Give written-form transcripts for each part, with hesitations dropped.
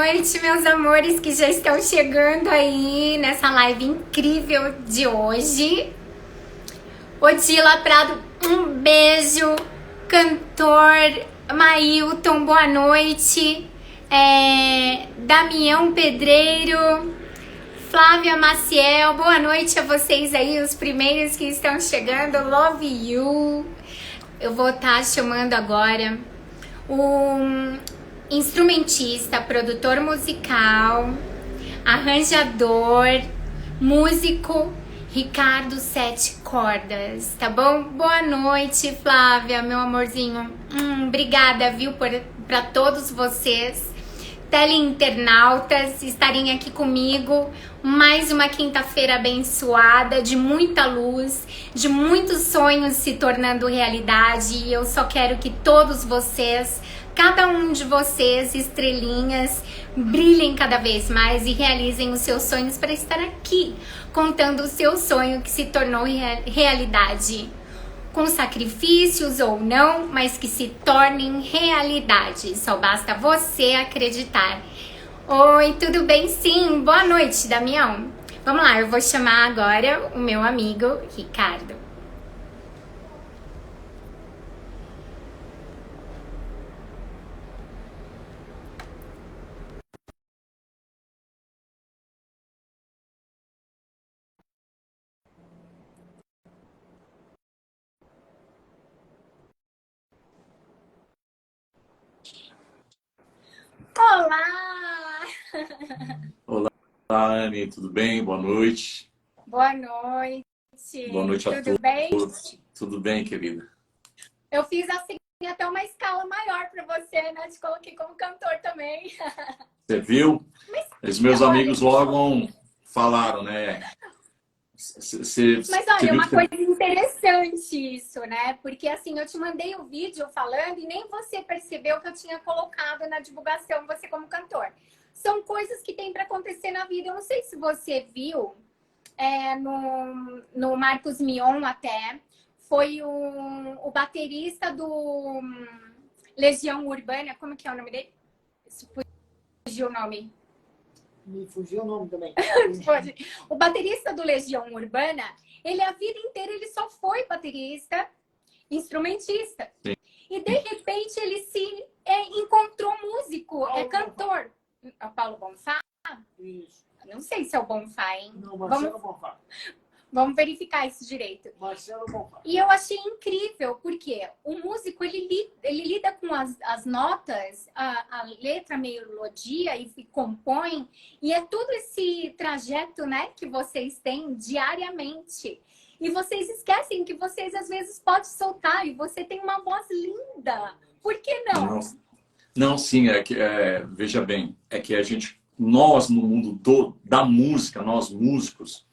noite, meus amores que já estão chegando aí nessa live incrível de hoje. Odila Prado, um beijo. Cantor Mailton, boa noite. Damião Pedreiro, Flávia Maciel, boa noite a vocês aí, os primeiros que estão chegando. Love you. Eu vou estar chamando agora um instrumentista, produtor musical, arranjador, músico, Ricardo Sete Cordas, tá bom? Boa noite, Flávia, meu amorzinho. Obrigada, viu, para todos vocês, teleinternautas, estarem aqui comigo. Mais uma quinta-feira abençoada, de muita luz, de muitos sonhos se tornando realidade. E eu só quero que todos vocês, cada um de vocês, estrelinhas, brilhem cada vez mais e realizem os seus sonhos para estar aqui, contando o seu sonho que se tornou realidade. Com sacrifícios ou não, mas que se tornem realidade. Só basta você acreditar. Oi, tudo bem? Sim, boa noite, Damião. Vamos lá, eu vou chamar agora o meu amigo Ricardo. Olá! Olá, Anne, tudo bem? Boa noite. Boa noite. Boa noite a todos. Tudo bem? Tudo bem, querida? Eu fiz assim até uma escala maior para você, né? Te coloquei como cantor também. Você viu? Os meus amigos logo falaram, né? Mas olha, uma coisa interessante isso, né? Porque assim, eu te mandei o vídeo falando e nem você percebeu que eu tinha colocado na divulgação você como cantor. São coisas que tem para acontecer na vida. Eu não sei se você viu no Marcos Mion até. Foi o baterista do Legião Urbana. Como que é o nome dele? Fugiu o nome. Me fugiu o nome também. O baterista do Legião Urbana, ele a vida inteira ele só foi baterista, instrumentista. Sim. E de repente ele se encontrou músico, cantor. O Paulo Bonfá? Isso. Não sei se é o Bonfá, hein? Não, Marcelo Bonfá. Vamos verificar isso direito. Marcelo Bonfá. E eu achei incrível, porque o músico, ele lida com as notas, a letra, a melodia, e compõe, e é todo esse trajeto, né, que vocês têm diariamente. E vocês esquecem que vocês, às vezes, podem soltar, e você tem uma voz linda. Por que não? Não, sim, veja bem, é que nós no mundo da música, nós músicos,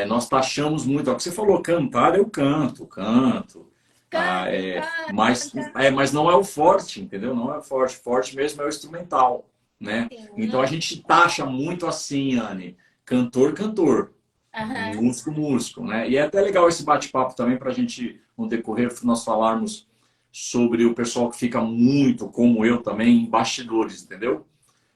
nós taxamos muito. O que você falou, cantar, eu canto. Mas não é o forte, entendeu? Não é o forte. Forte mesmo é o instrumental, né? Sim. Então a gente taxa muito assim, Anne. Cantor. Músico, né? E é até legal esse bate-papo também para a gente, no decorrer, nós falarmos sobre o pessoal que fica muito, como eu também, em bastidores, entendeu?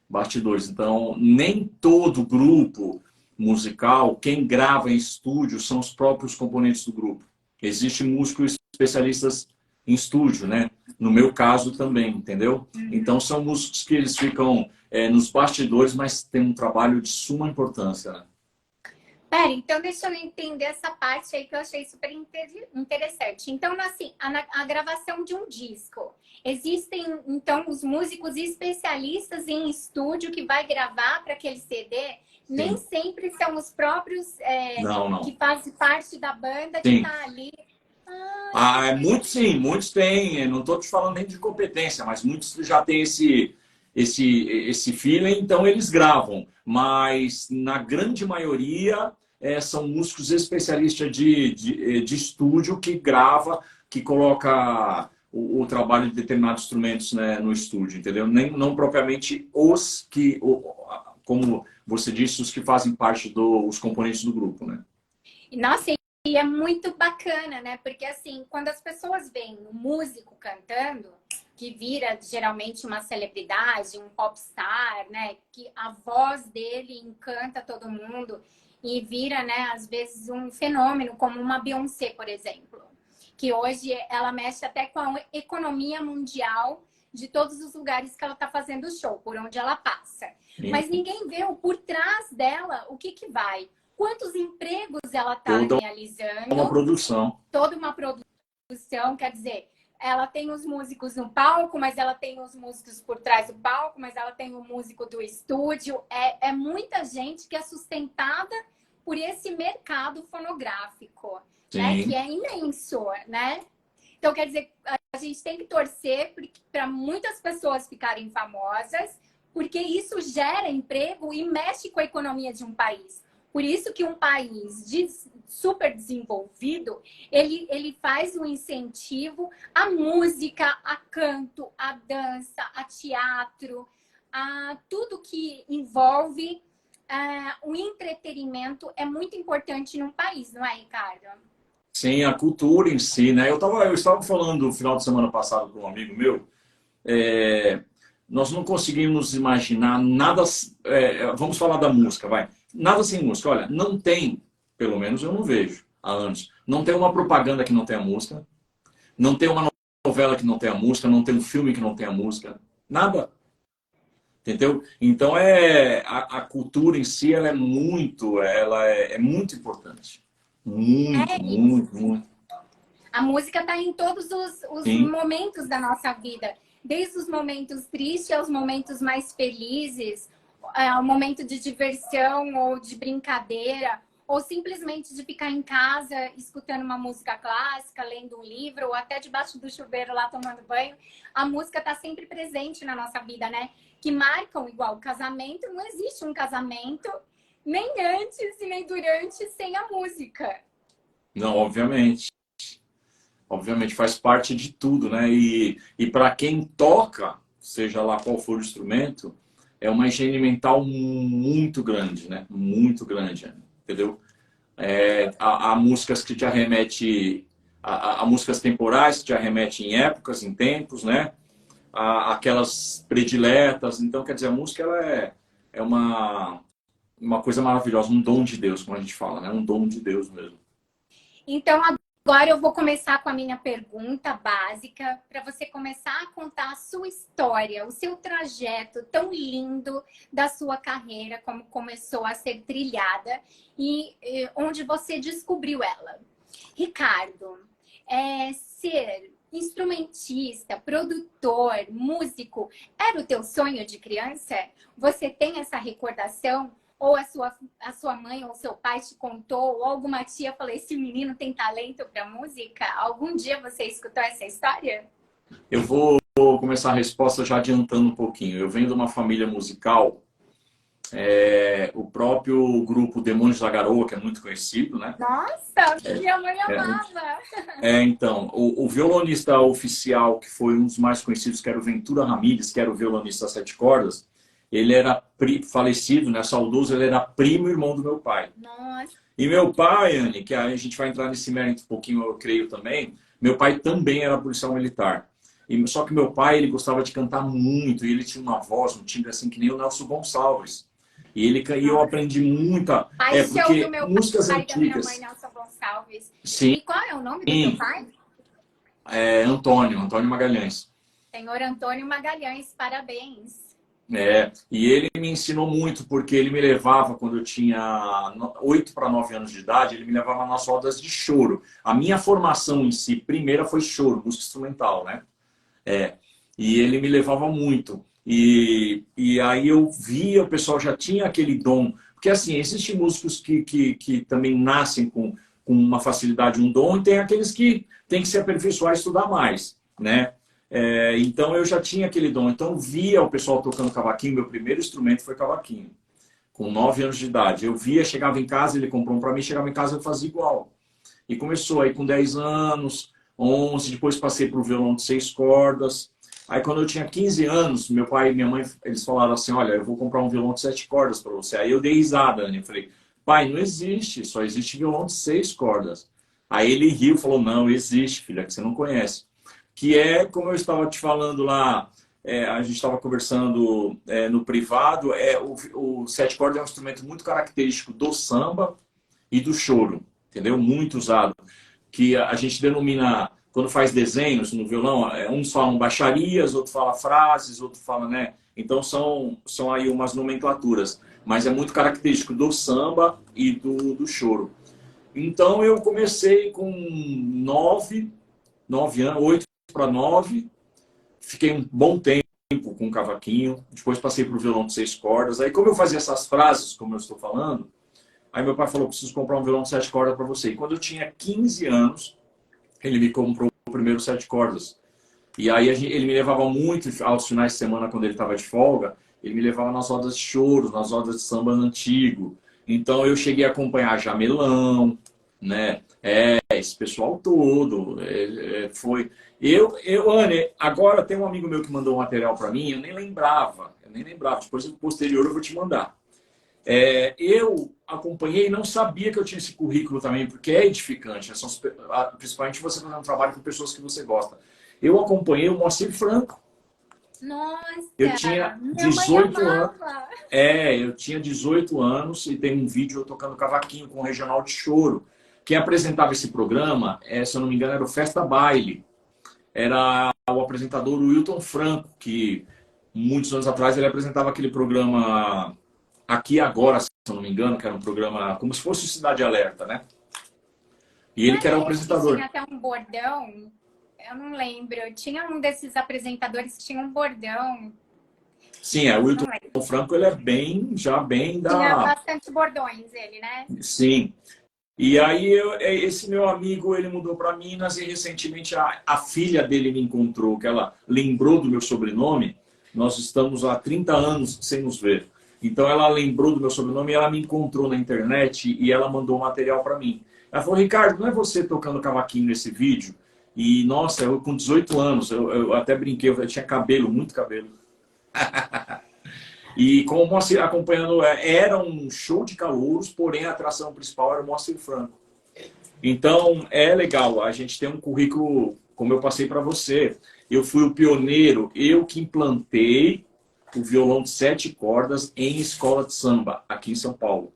Bastidores. Então, nem todo grupo musical, quem grava em estúdio são os próprios componentes do grupo. Existem músicos especialistas em estúdio, né? No meu caso também, entendeu? Então são músicos que eles ficam nos bastidores, mas tem um trabalho de suma importância, né? Pera, então deixa eu entender essa parte aí que eu achei super interessante. Então, assim, a gravação de um disco. Existem, então, os músicos especialistas em estúdio que vai gravar para aquele CD. Nem sempre são os próprios Não. que fazem parte da banda que está ali. Muitos têm. Eu não estou te falando nem de competência, mas muitos já têm esse feeling, então eles gravam. Mas na grande maioria são músicos especialistas de estúdio que grava, que coloca o trabalho de determinados instrumentos, né, no estúdio, entendeu? Não propriamente como você disse, os que fazem parte dos componentes do grupo, né? Nossa, e é muito bacana, né? Porque assim, quando as pessoas veem o músico cantando, que vira geralmente uma celebridade, um popstar, né? Que a voz dele encanta todo mundo e vira, né, às vezes um fenômeno, como uma Beyoncé, por exemplo, que hoje ela mexe até com a economia mundial de todos os lugares que ela está fazendo show, por onde ela passa. Sim. Mas ninguém vê o por trás dela, o que vai. Quantos empregos ela está realizando. Uma produção. Toda uma produção, quer dizer, ela tem os músicos no palco, mas ela tem os músicos por trás do palco, mas ela tem o músico do estúdio. É muita gente que é sustentada por esse mercado fonográfico, né? Que é imenso, né? Então, quer dizer, a gente tem que torcer para muitas pessoas ficarem famosas, porque isso gera emprego e mexe com a economia de um país. Por isso que um país super desenvolvido, ele faz um incentivo à música, a canto, à dança, a teatro, a tudo que envolve o entretenimento é muito importante num país, não é, Ricardo? Sim, a cultura em si, né? Eu estava falando no final de semana passado com um amigo meu, nós não conseguimos imaginar nada, vamos falar da música, vai. Nada sem música. Olha, não tem, pelo menos eu não vejo há anos, não tem uma propaganda que não tenha música, não tem uma novela que não tenha música, não tem um filme que não tenha música, nada. Entendeu? Então a cultura em si ela é muito importante. Muito. A música está em todos os momentos da nossa vida, desde os momentos tristes aos momentos mais felizes, ao momento de diversão ou de brincadeira, ou simplesmente de ficar em casa escutando uma música clássica, lendo um livro, ou até debaixo do chuveiro lá tomando banho. A música está sempre presente na nossa vida, né? Que marcam igual o casamento. Não existe um casamento nem antes e nem durante sem a música. Não, obviamente. Obviamente faz parte de tudo, né? E para quem toca, seja lá qual for o instrumento, é uma higiene mental muito grande, né? Muito grande, entendeu? Há músicas que te arremete a músicas temporais que te arremetem em épocas, em tempos, né? Aquelas prediletas. Então, quer dizer, a música ela é uma coisa maravilhosa, um dom de Deus, como a gente fala, né? Um dom de Deus mesmo. Então, agora eu vou começar com a minha pergunta básica, para você começar a contar a sua história, o seu trajeto tão lindo da sua carreira, como começou a ser trilhada e onde você descobriu ela. Ricardo, ser instrumentista, produtor, músico, era o teu sonho de criança? Você tem essa recordação? Ou a sua mãe ou seu pai te contou, ou alguma tia falou, esse menino tem talento para música? Algum dia você escutou essa história? Eu vou começar a resposta já adiantando um pouquinho. Eu venho de uma família musical, o próprio grupo Demônios da Garoa, que é muito conhecido, né? Nossa, minha mãe amava! Então, o violonista oficial, que foi um dos mais conhecidos, que era o Ventura Ramírez, que era o violonista a 7 cordas, ele era falecido, né, saudoso, ele era primo irmão do meu pai. Nossa. E meu pai, Anne, que a gente vai entrar nesse mérito um pouquinho, eu creio também, meu pai também era policial militar. Só que meu pai, ele gostava de cantar muito, e ele tinha uma voz, um timbre assim que nem o Nelson Gonçalves. E eu aprendi muita... Paixão do meu músicas pai antigas. Da minha mãe, Nelson Gonçalves. Sim. E qual é o nome do teu pai? Antônio Magalhães. Senhor Antônio Magalhães, parabéns. E ele me ensinou muito, porque ele me levava, quando eu tinha 8 para 9 anos de idade, ele me levava nas rodas de choro. A minha formação em si, primeira foi choro, música instrumental, né? E ele me levava muito. E aí eu via, o pessoal já tinha aquele dom. Porque assim, existem músicos que também nascem com uma facilidade, um dom, e tem aqueles que têm que se aperfeiçoar e estudar mais, né? Então eu já tinha aquele dom. Então eu via o pessoal tocando cavaquinho. Meu primeiro instrumento foi cavaquinho, com 9 anos de idade. Eu via, chegava em casa, ele comprou um para mim, chegava em casa eu fazia igual. E começou aí com 10 anos, 11, depois passei para o violão de 6 cordas. Aí quando eu tinha 15 anos, meu pai e minha mãe, eles falaram assim, olha, eu vou comprar um violão de 7 cordas para você. Aí eu dei risada, né? Eu falei, pai, não existe, só existe violão de 6 cordas. Aí ele riu e falou, não, existe, filha, que você não conhece. que é, como eu estava te falando lá, a gente estava conversando no privado, o sete cordas é um instrumento muito característico do samba e do choro, entendeu? Muito usado, que a gente denomina, quando faz desenhos no violão, uns falam baixarias, outros falam frases, outros falam, né? Então são aí umas nomenclaturas, mas é muito característico do samba e do choro. Então eu comecei com 9 anos, 8 para 9, fiquei um bom tempo com o cavaquinho, depois passei para o violão de 6 cordas. Aí como eu fazia essas frases, como eu estou falando, aí meu pai falou, preciso comprar um violão de 7 cordas para você. E quando eu tinha 15 anos, ele me comprou o primeiro 7 cordas. E aí ele me levava muito aos finais de semana, quando ele estava de folga, ele me levava nas rodas de choro, nas rodas de samba antigo. Então eu cheguei a acompanhar Jamelão, né? Esse pessoal todo. Foi. Anne, agora tem um amigo meu que mandou um material para mim, eu nem lembrava. Depois, posterior, eu vou te mandar. Eu acompanhei e não sabia que eu tinha esse currículo também, porque é edificante. Principalmente você fazendo um trabalho com pessoas que você gosta. Eu acompanhei o Moacir Franco. Nossa! Eu tinha 18 anos. Eu tinha 18 anos e tem um vídeo eu tocando cavaquinho com o Regional de Choro. Quem apresentava esse programa, se eu não me engano, era o Festa Baile. Era o apresentador Wilton Franco, que muitos anos atrás ele apresentava aquele programa Aqui e Agora, se eu não me engano, que era um programa como se fosse o Cidade Alerta, né? E ele que era o apresentador. Tinha até um bordão, eu não lembro. Tinha um desses apresentadores que tinha um bordão. Sim, o Wilton Franco, ele é bem da... Tinha bastante bordões ele, né? Sim. E aí, esse meu amigo, ele mudou para Minas e recentemente a filha dele me encontrou, que ela lembrou do meu sobrenome. Nós estamos há 30 anos sem nos ver. Então, ela lembrou do meu sobrenome e ela me encontrou na internet e ela mandou um material para mim. Ela falou, Ricardo, não é você tocando cavaquinho nesse vídeo? E, nossa, eu com 18 anos, eu até brinquei, eu tinha cabelo, muito cabelo. E como o Moacir acompanhando, era um show de calouros, porém a atração principal era o Moacir Franco. Então é legal, a gente tem um currículo, como eu passei para você. Eu fui o pioneiro, eu que implantei o violão de 7 cordas em escola de samba, aqui em São Paulo.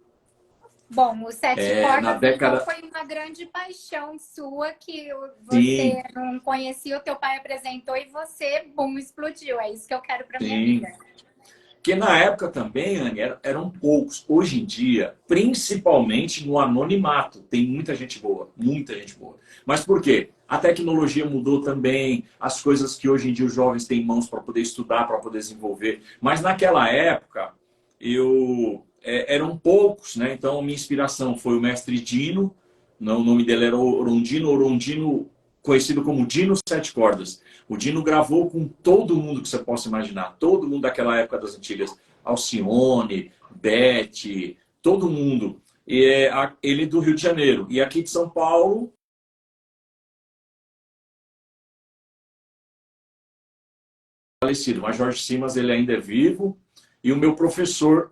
Bom, o 7 cordas na década... então, foi uma grande paixão sua que você não conhecia, o teu pai apresentou e você, bum, explodiu. É isso que eu quero para minha vida. Porque na época também, Anne, eram poucos. Hoje em dia, principalmente no anonimato, tem muita gente boa, muita gente boa. Mas por quê? A tecnologia mudou também, as coisas que hoje em dia os jovens têm em mãos para poder estudar, para poder desenvolver. Mas naquela época, eram poucos, né? Então, minha inspiração foi o mestre Dino, o nome dele era Orondino, conhecido como Dino Sete Cordas. O Dino gravou com todo mundo que você possa imaginar. Todo mundo daquela época das antigas. Alcione, Beth, todo mundo. Ele é do Rio de Janeiro. E aqui de São Paulo... falecido. Mas Jorge Simas, ele ainda é vivo. E o meu professor...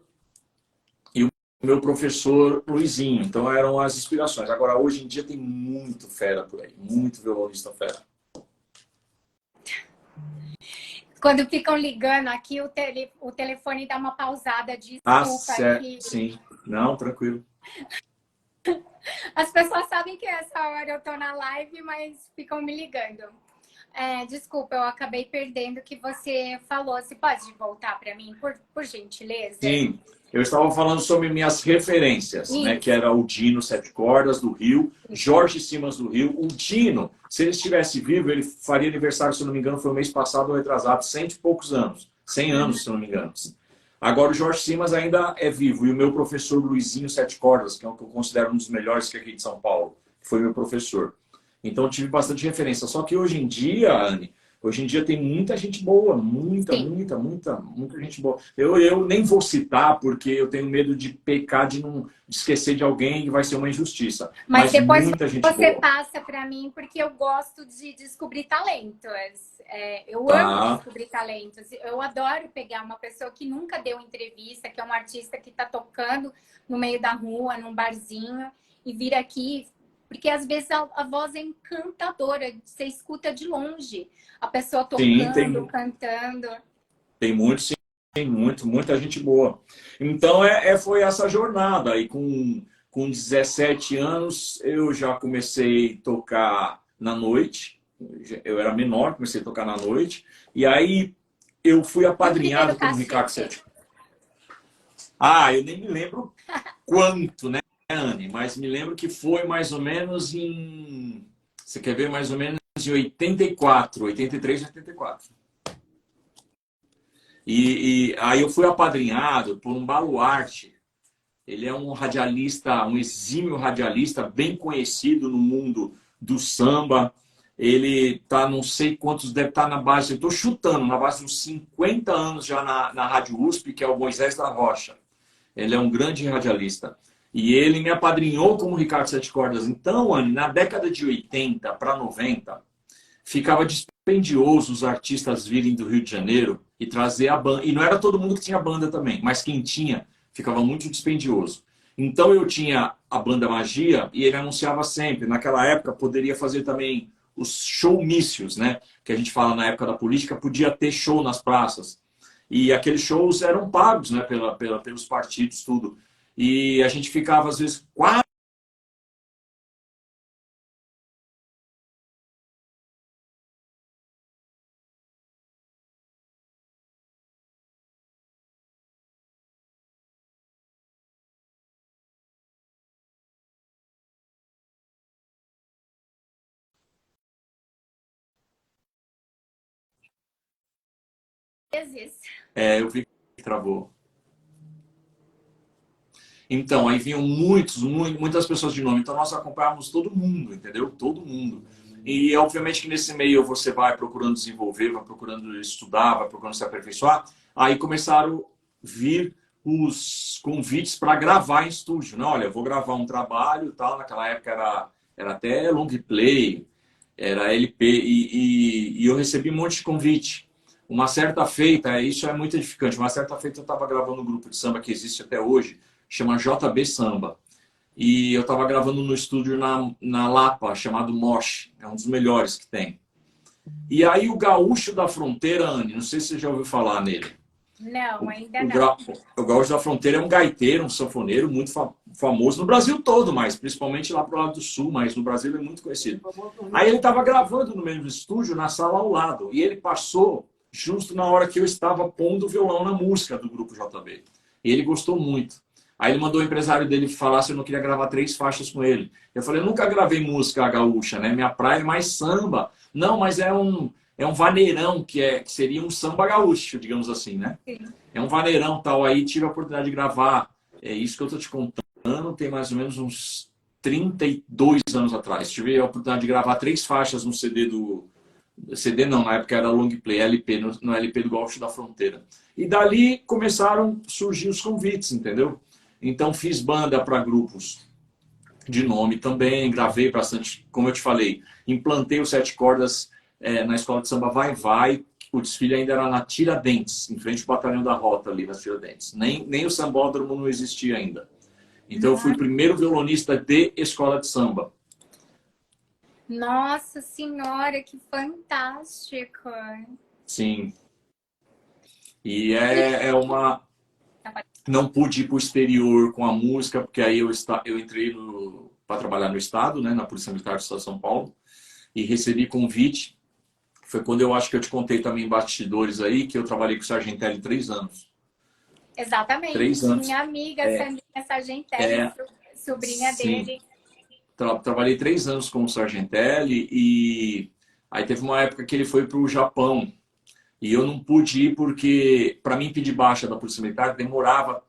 Luizinho. Então eram as inspirações. Agora, hoje em dia tem muito fera por aí. Muito violonista fera. Quando ficam ligando aqui, o telefone dá uma pausada, desculpa. Aqui. Sim. Não, tranquilo. As pessoas sabem que essa hora eu tô na live, mas ficam me ligando. Desculpa, eu acabei perdendo o que você falou. Você pode voltar para mim, por gentileza? Sim. Eu estava falando sobre minhas referências, né? Que era o Dino Sete Cordas, do Rio, Jorge Simas, do Rio. O Dino, se ele estivesse vivo, ele faria aniversário, se não me engano, foi o mês passado ou retrasado, 100 e poucos anos. 100 anos, se não me engano. Agora, o Jorge Simas ainda é vivo. E o meu professor Luizinho Sete Cordas, que é o que eu considero um dos melhores que aqui de São Paulo, foi meu professor. Então, eu tive bastante referência. Só que hoje em dia, Anne, tem muita gente boa, muita gente boa. Eu nem vou citar, porque eu tenho medo de pecar, de esquecer de alguém e vai ser uma injustiça. Mas depois muita gente você boa. passa para mim, porque eu gosto de descobrir talentos. Eu amo descobrir talentos. Eu adoro pegar uma pessoa que nunca deu entrevista, que é um artista que está tocando no meio da rua, num barzinho, e vir aqui Porque às vezes a voz é encantadora, você escuta de longe a pessoa Sim, tocando, cantando. tem muito, sim, tem muito, muita gente boa. Então, foi essa jornada. E com 17 anos, eu já comecei a tocar na noite. Eu era menor, comecei a tocar na noite. E aí, eu fui E o primeiro apadrinhado como cachê? Ricardo Sete. Ah, eu nem me lembro quanto, né, Anne? Mas me lembro que foi mais ou menos em... Você quer ver? Mais ou menos em 84, 83, 84. E aí eu fui apadrinhado por um baluarte. Ele é um radialista, um exímio radialista, bem conhecido no mundo do samba. Ele tá, não sei quantos, deve estar na base, eu estou chutando, na base dos 50 anos já na Rádio USP, que é o Moisés da Rocha. Ele é um grande radialista. E ele me apadrinhou como Ricardo Sete Cordas. Então, Anne, na década de 80 para 90, ficava dispendioso os artistas virem do Rio de Janeiro e trazer a banda. E não era todo mundo que tinha banda também, mas quem tinha ficava muito dispendioso. Então eu tinha a banda Magia e ele anunciava sempre. Naquela época poderia fazer também os showmícios, né? Que a gente fala na época da política, podia ter show nas praças. E aqueles shows eram pagos, né? Pelos partidos, tudo. E a gente ficava, às vezes, 4 vezes. eu vi que travou. Então, aí vinham muitas pessoas de nome. Então, nós acompanhávamos todo mundo, entendeu? Todo mundo. E, obviamente, que nesse meio você vai procurando desenvolver, vai procurando estudar, vai procurando se aperfeiçoar. Aí começaram a vir os convites para gravar em estúdio. Né? Olha, eu vou gravar um trabalho, tal. Naquela época era até long play, era LP. E eu recebi um monte de convite. Uma certa feita, isso é muito edificante, uma certa feita eu estava gravando um grupo de samba que existe até hoje, chama JB Samba. E eu estava gravando no estúdio na Lapa, chamado Mosh, é um dos melhores que tem. E aí o Gaúcho da Fronteira, Anne, não sei se você já ouviu falar nele. Não, O, ainda o, não. o Gaúcho da Fronteira é um gaiteiro, um sanfoneiro muito famoso no Brasil todo, mas principalmente lá pro lado do sul, mas no Brasil ele é muito conhecido. Aí ele estava gravando no mesmo estúdio, na sala ao lado, e ele passou justo na hora que eu estava pondo o violão na música do grupo JB. E ele gostou muito. Aí ele mandou o empresário dele falar se eu não queria gravar 3 faixas com ele. Eu falei, eu nunca gravei música gaúcha, né? Minha praia é mais samba. Não, mas é um vaneirão, que seria um samba gaúcho, digamos assim, né? Sim. É um vaneirão tal. Aí tive a oportunidade de gravar. É isso que eu tô te contando, tem mais ou menos uns 32 anos atrás. Tive a oportunidade de gravar 3 faixas no CD do... CD não, na época era long play, LP, no LP do Gaúcho da Fronteira. E dali começaram a surgir os convites, entendeu? Então fiz banda para grupos de nome também, gravei bastante, como eu te falei, implantei os 7 cordas na escola de samba Vai Vai, o desfile ainda era na Tiradentes, em frente ao batalhão da Rota ali nas Tiradentes. Nem o sambódromo não existia ainda. Então eu fui o primeiro violonista de escola de samba. Nossa Senhora, que fantástico! Sim. E é uma... Não pude ir para o exterior com a música, porque aí eu entrei para trabalhar no Estado, né, na Polícia Militar do Estado de São Paulo, e recebi convite. Foi quando eu acho que eu te contei também em bastidores aí, que eu trabalhei com o Sargentelli 3 anos. Exatamente. 3 anos. Minha amiga Sandrinha Sargentelli, sobrinha sim. dele. Trabalhei 3 anos com o Sargentelli e aí teve uma época que ele foi para o Japão. E eu não pude ir porque, para mim, pedir baixa da Polícia Militar demorava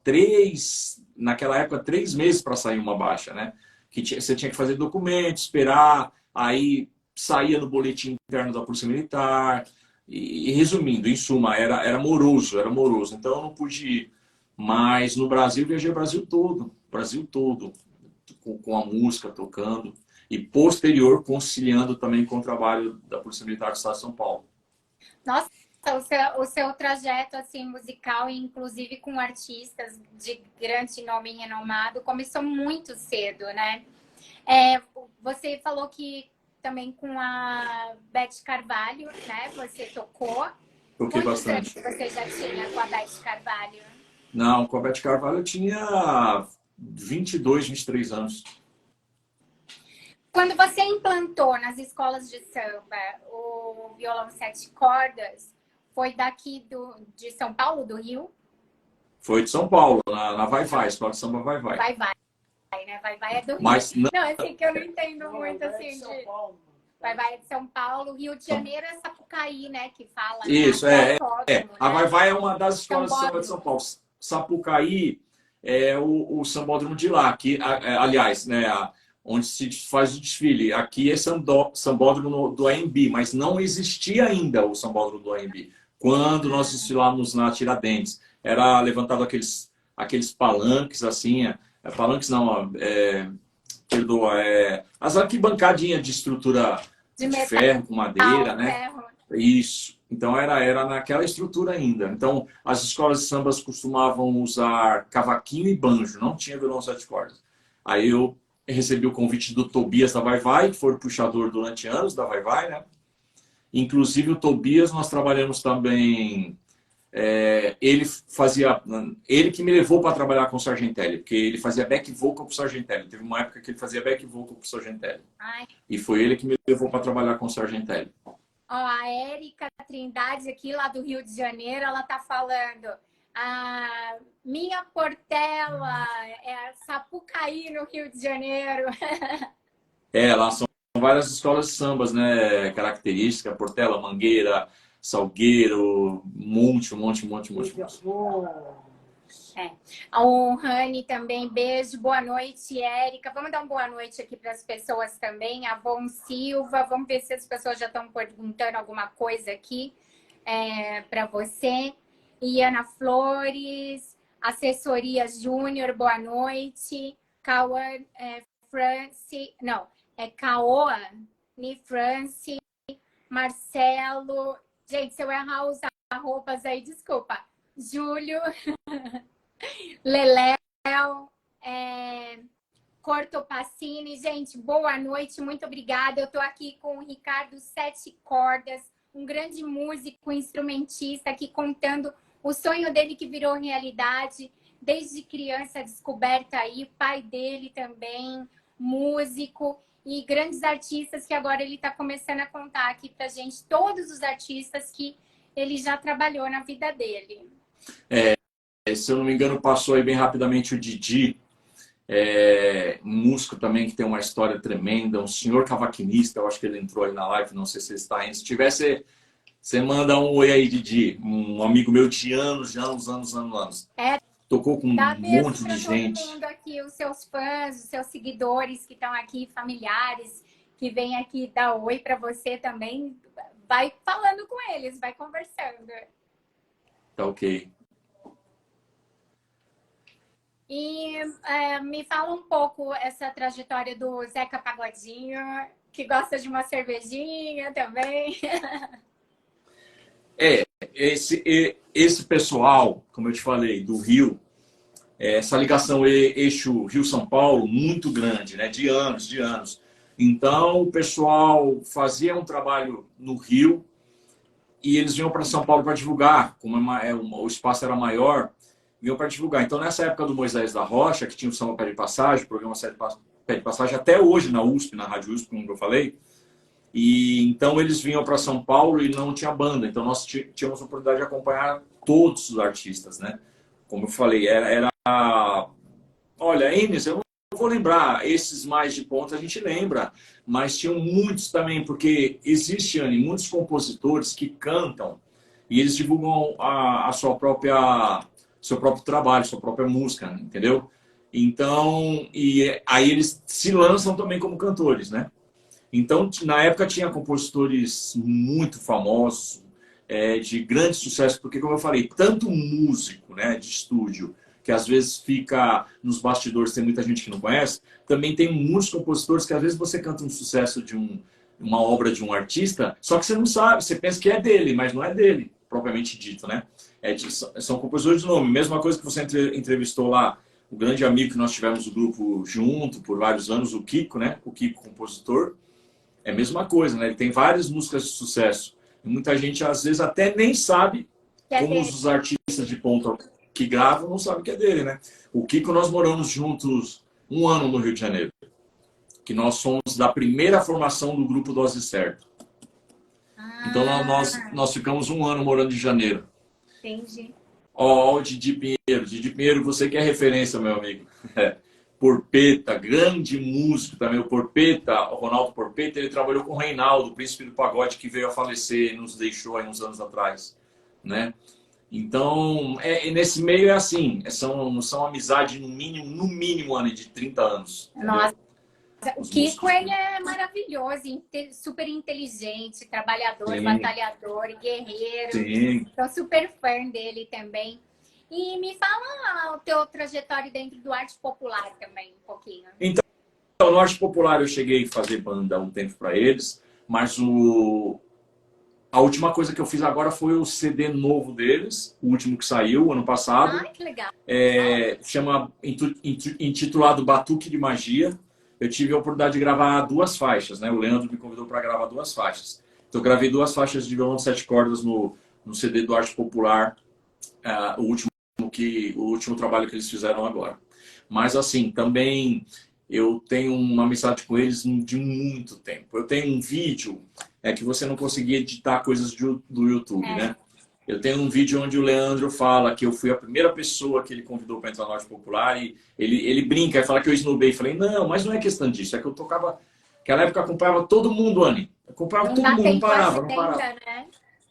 naquela época, 3 meses para sair uma baixa, né? Você tinha que fazer documento, esperar, aí saía no boletim interno da Polícia Militar. E resumindo, em suma, era moroso, era moroso. Então eu não pude ir. Mas no Brasil, viajei o Brasil todo, com a música, tocando. E posterior, conciliando também com o trabalho da Polícia Militar do Estado de São Paulo. Nossa, o seu trajeto assim musical, inclusive com artistas de grande nome renomado, começou muito cedo, né? Você falou que também com a Beth Carvalho, né? Você tocou. Toquei Quantos anos bastante. você já tinha com a Beth Carvalho? Não, com a Beth Carvalho eu tinha 22, 23 anos. Quando você implantou nas escolas de samba o violão 7 cordas, foi daqui de São Paulo, do Rio? Foi de São Paulo, na Vai Vai, Escola de Samba Vai Vai. Vai, né? Vai, vai é do Rio. Mas não, Não, assim, que eu não entendo Não, muito, é assim, São de... Paulo. Vai, vai é de São Paulo, Rio de Janeiro é Sapucaí, né? Que fala, né? isso, Autódromo, A né? Vai Vai é uma das escolas de samba Sambódromo. de São Paulo. Sapucaí é o sambódromo de lá, que, aliás, né, onde se faz o desfile. Aqui é sambódromo do AMB, mas não existia ainda o sambódromo do AMB. Quando nós desfilávamos na Tiradentes, era levantado aqueles palanques, assim, palanques não, perdoa, as arquibancadinhas de estrutura De de metal, ferro, com madeira, né? ferro. Isso. Então era naquela estrutura ainda. Então as escolas de sambas costumavam usar cavaquinho e banjo, não tinha violão 7 cordas. Aí eu recebi o convite do Tobias da Vai Vai, que foi o puxador durante anos da Vai Vai, né? Inclusive o Tobias nós trabalhamos também. Ele que me levou para trabalhar com o Sargentelli, porque ele fazia back vocal com o Sargentelli. Teve uma época que ele fazia back vocal com o Sargentelli. Ai. E foi ele que me levou para trabalhar com o Sargentelli. Ó, a Érica Trindade, aqui lá do Rio de Janeiro, ela tá falando. A minha Portela é Sapucaí, no Rio de Janeiro. Lá são várias escolas de sambas, né? Característica, Portela, Mangueira, Salgueiro, um monte. O Rani também, beijo, boa noite, Érica. Vamos dar uma boa noite aqui para as pessoas também. A Von Silva, vamos ver se as pessoas já estão perguntando alguma coisa aqui para você. Iana Flores, Assessoria Júnior, boa noite. Cauã France, não, Caoa, Ni France, Marcelo. Gente, se eu errar os arrobas aí, desculpa. Júlio, Leléo, Cortopacini. Gente, boa noite, muito obrigada. Eu estou aqui com o Ricardo Sete Cordas, um grande músico, instrumentista, aqui contando o sonho dele que virou realidade. Desde criança, descoberta aí, o pai dele também, músico, e grandes artistas que agora ele está começando a contar aqui pra gente, todos os artistas que ele já trabalhou na vida dele. Se eu não me engano, passou aí bem rapidamente o Didi, um músico também que tem uma história tremenda, um senhor cavaquinista, eu acho que ele entrou aí na live, não sei se ele está aí. Se tiver, você manda um oi aí, Didi, um amigo meu de anos. Tocou com um monte de gente. Todo mundo aqui, os seus fãs, os seus seguidores que estão aqui, familiares, que vêm aqui dar oi para você também. Vai falando com eles, vai conversando. Tá ok. E me fala um pouco essa trajetória do Zeca Pagodinho, que gosta de uma cervejinha também. Esse pessoal, como eu te falei, do Rio, essa ligação eixo Rio-São Paulo, muito grande, né? De anos. Então, o pessoal fazia um trabalho no Rio e eles vinham para São Paulo para divulgar. Como o espaço era maior, vinham para divulgar. Então, nessa época do Moisés da Rocha, que tinha o Samba Pé de Passagem, o programa Pé de Passagem, até hoje na USP, na Rádio USP, como eu falei. E então eles vinham para São Paulo e não tinha banda. Então nós tínhamos a oportunidade de acompanhar todos os artistas, né? Como eu falei, olha, Enes, eu não vou lembrar, esses mais de ponta a gente lembra, mas tinham muitos também, porque existe, Anne, muitos compositores que cantam e eles divulgam seu próprio trabalho, sua própria música, entendeu? Então, e aí eles se lançam também como cantores, né? Então, na época, tinha compositores muito famosos, de grande sucesso, porque, como eu falei, tanto músico, né, de estúdio, que às vezes fica nos bastidores, tem muita gente que não conhece, também tem muitos compositores que às vezes você canta um sucesso de uma obra de um artista, só que você não sabe, você pensa que é dele, mas não é dele, propriamente dito, né? São compositores de nome. Mesma coisa que você entrevistou lá o grande amigo que nós tivemos o grupo junto por vários anos, o Kiko, né? O Kiko, compositor, é a mesma coisa, né? Ele tem várias músicas de sucesso. E muita gente, às vezes, até nem sabe, como os artistas de ponta que gravam, não sabem que é dele, né? O Kiko, nós moramos juntos 1 ano no Rio de Janeiro. Que nós somos da primeira formação do grupo Dose Certa. Então, nós ficamos 1 ano morando em Janeiro. Entendi. Ó, o Didi Pinheiro. Didi Pinheiro, você que é referência, meu amigo. Porpeta, grande músico também. O Porpeta, o Ronaldo Porpeta, ele trabalhou com o Reinaldo, o príncipe do pagode, que veio a falecer e nos deixou aí uns anos atrás, né? Então, nesse meio é assim, são amizade no mínimo ano de 30 anos. Nossa, o Kiko, ele é maravilhoso, super inteligente, trabalhador, Sim. batalhador, guerreiro. Sim. Sou super fã dele também. E me fala o teu trajetório dentro do arte popular também, um pouquinho. Então, no arte popular eu cheguei a fazer banda há um tempo para eles, mas a última coisa que eu fiz agora foi o CD novo deles, o último que saiu ano passado. Ah, que legal. Chama intitulado Batuque de Magia. Eu tive a oportunidade de gravar 2 faixas, né? O Leandro me convidou para gravar 2 faixas. Então eu gravei 2 faixas de violão de 7 cordas no CD do Arte Popular, o último trabalho que eles fizeram agora. Mas assim, também eu tenho uma amizade com eles de muito tempo. Eu tenho um vídeo que você não conseguia editar coisas do YouTube, né? Eu tenho um vídeo onde o Leandro fala que eu fui a primeira pessoa que ele convidou para entrar no Arte Popular e ele brinca e fala que eu esnobei. Falei, não, mas não é questão disso. É que eu tocava... Naquela época eu acompanhava todo mundo, Anny. Eu acompanhava todo mundo, não parava. Né?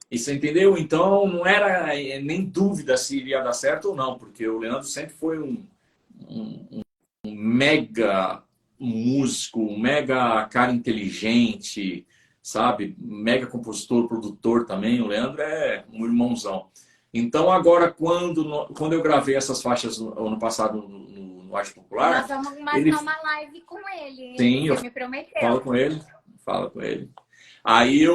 E você entendeu? Então não era nem dúvida se iria dar certo ou não, porque o Leandro sempre foi um mega músico, um mega cara inteligente, sabe? Mega compositor, produtor também. O Leandro é um irmãozão. Então agora, quando eu gravei essas faixas ano passado no Arte Popular... Nós vamos marcar uma live com ele. Sim, você me prometeu. Fala com ele. Aí,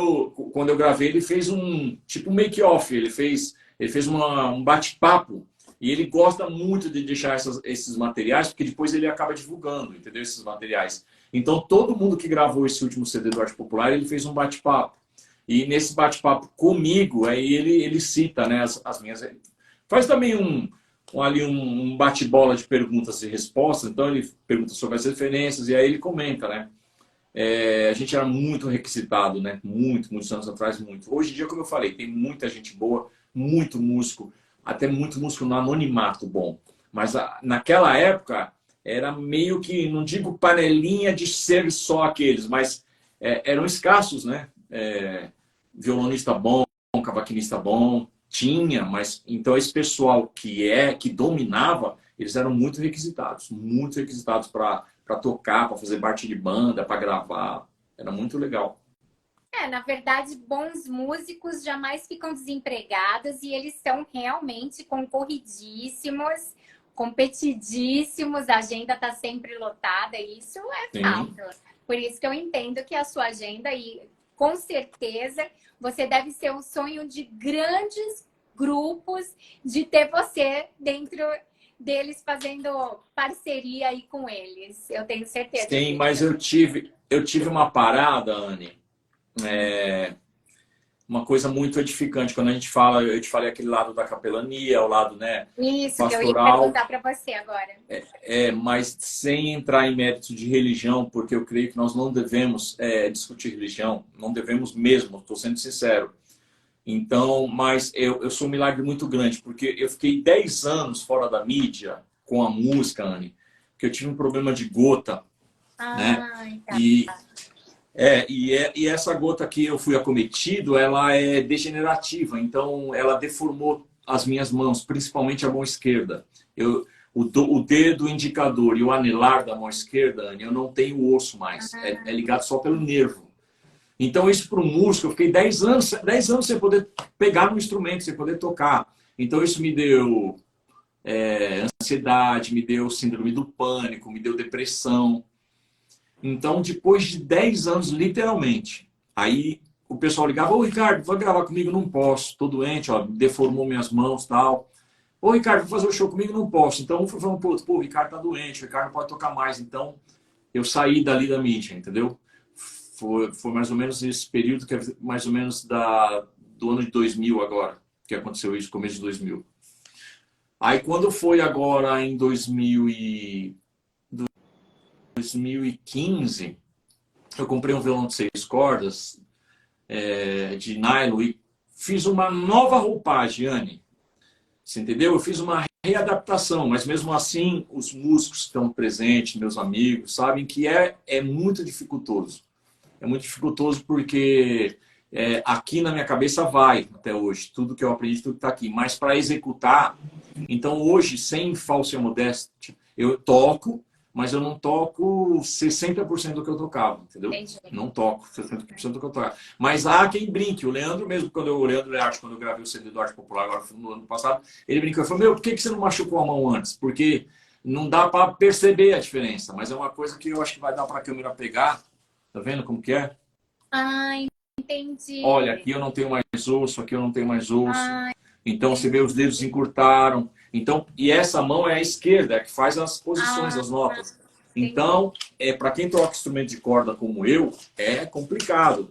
quando eu gravei, ele fez um make-off. Ele fez um bate-papo. E ele gosta muito de deixar esses materiais, porque depois ele acaba divulgando, entendeu? Esses materiais. Então, todo mundo que gravou esse último CD do Arte Popular, ele fez um bate-papo. E nesse bate-papo comigo, aí ele cita, né, as minhas... Faz também um bate-bola de perguntas e respostas. Então, ele pergunta sobre as referências e aí ele comenta, né? A gente era muito requisitado, né? Muitos anos atrás, muito. Hoje em dia, como eu falei, tem muita gente boa, muito músico, até muito músico no anonimato bom. Mas naquela época, era meio que, não digo panelinha de ser só aqueles, mas eram escassos, né? Violonista bom, cavaquinista bom, tinha, mas então esse pessoal que dominava, eles eram muito requisitados para tocar, para fazer parte de banda, para gravar. Era muito legal. Na verdade, bons músicos jamais ficam desempregados e eles são realmente concorridíssimos, competidíssimos, a agenda está sempre lotada, isso é fato. Por isso que eu entendo que a sua agenda, e com certeza, você deve ser um sonho de grandes grupos, de ter você dentro deles fazendo parceria aí com eles. Eu tenho certeza. Sim, disso. mas eu tive uma parada, Anny, uma coisa muito edificante. Quando a gente fala, eu te falei aquele lado da capelania, o lado, né, isso pastoral, que eu ia perguntar para você agora. Mas sem entrar em mérito de religião, porque eu creio que nós não devemos discutir religião, não devemos mesmo, estou sendo sincero. Então, mas eu sou um milagre muito grande, porque eu fiquei 10 anos fora da mídia com a música, Anny, porque eu tive um problema de gota, né? Tá. E essa gota que eu fui acometido, ela é degenerativa, então ela deformou as minhas mãos, principalmente a mão esquerda. O dedo indicador e o anelar da mão esquerda, Anny, eu não tenho o osso mais, é ligado só pelo nervo. Então, isso para um músico, eu fiquei 10 anos sem poder pegar no instrumento, sem poder tocar. Então, isso me deu ansiedade, me deu síndrome do pânico, me deu depressão. Então, depois de 10 anos, literalmente, aí o pessoal ligava, ô Ricardo, vai gravar comigo? Não posso, tô doente, ó, deformou minhas mãos e tal. Ô, Ricardo, vou fazer o show comigo? Não posso. Então, um foi falando pro outro, pô, o Ricardo tá doente, o Ricardo não pode tocar mais. Então, eu saí dali da mídia, entendeu? Foi mais ou menos esse período, que é mais ou menos do ano de 2000 agora, que aconteceu isso, começo de 2000. Aí, quando foi agora em 2015, eu comprei um violão de 6 cordas, de nylon, e fiz uma nova roupagem, Anne. Você entendeu? Eu fiz uma readaptação, mas mesmo assim, os músicos que estão presentes, meus amigos, sabem que é muito dificultoso. É muito dificultoso porque aqui na minha cabeça vai até hoje, tudo que eu aprendi, tudo que está aqui. Mas para executar, então hoje, sem falsa modéstia, eu toco, mas eu não toco 60% do que eu tocava, entendeu? Entendi. Não toco 60% do que eu tocava. Mas há quem brinque. O Leandro mesmo, o Leandro Learte, quando eu gravei o CD do Arte Popular agora no ano passado, ele brincou e falou, meu, por que você não machucou a mão antes? Porque não dá para perceber a diferença, mas é uma coisa que eu acho que vai dar para a câmera pegar. Tá vendo como que é? Ah, entendi. Olha, aqui eu não tenho mais osso, aqui eu não tenho mais osso. Ah, Então você vê os dedos encurtaram. Então, e essa mão é a esquerda, que faz as posições, as notas. Então, para quem toca instrumento de corda como eu, é complicado.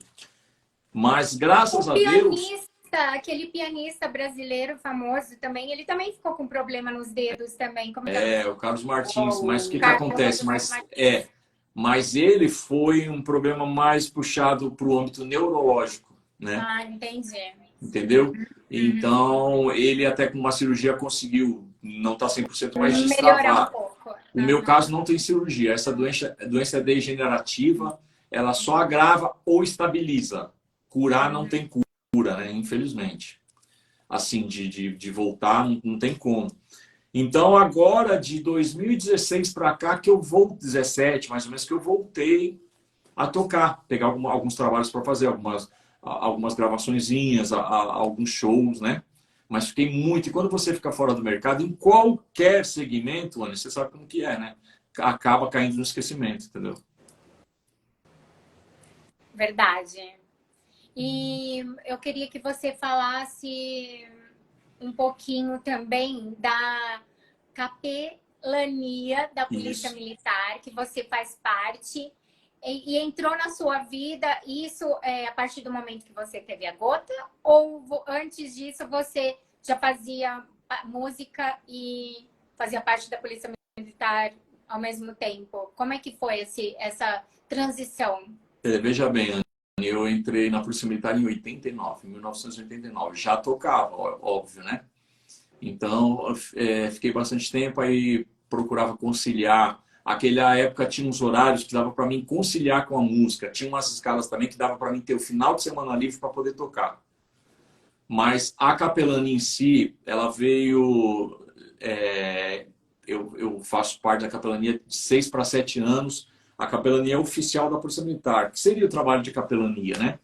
Mas graças a Deus. Aquele pianista brasileiro famoso também, ele também ficou com problema nos dedos também. Como o Carlos Martins. Mas o que Carlos acontece? Martins. Mas ele foi um problema mais puxado para o âmbito neurológico, né? Ah, entendi. Entendeu? Então, ele até com uma cirurgia conseguiu, não está 100%, mas melhorar destravar. um pouco. O meu caso não tem cirurgia. Essa doença é degenerativa, ela só agrava ou estabiliza. Curar não tem cura, né? Infelizmente. Assim, de voltar, não tem como. Então, agora, de 2016 para cá, que eu vou, 17 mais ou menos, que eu voltei a tocar, pegar alguns trabalhos para fazer, algumas gravaçõezinhas, alguns shows, né? Mas fiquei muito... E quando você fica fora do mercado, em qualquer segmento, Anny, você sabe como que é, né? Acaba caindo no esquecimento, entendeu? Verdade. E eu queria que você falasse um pouquinho também da capelania da Polícia Militar, que você faz parte, e entrou na sua vida, isso a partir do momento que você teve a gota, ou antes disso você já fazia música e fazia parte da Polícia Militar ao mesmo tempo? Como é que foi essa transição? Veja bem, Anny, eu entrei na Polícia Militar em 1989. Já tocava, óbvio, né? Então, fiquei bastante tempo, aí procurava conciliar. Aquela época tinha uns horários que dava para mim conciliar com a música. Tinha umas escalas também que dava para mim ter o final de semana livre para poder tocar. Mas a capelania em si, ela veio... eu faço parte da capelania de 6 para 7 anos. A capelania é oficial da Polícia Militar, que seria o trabalho de capelania, né?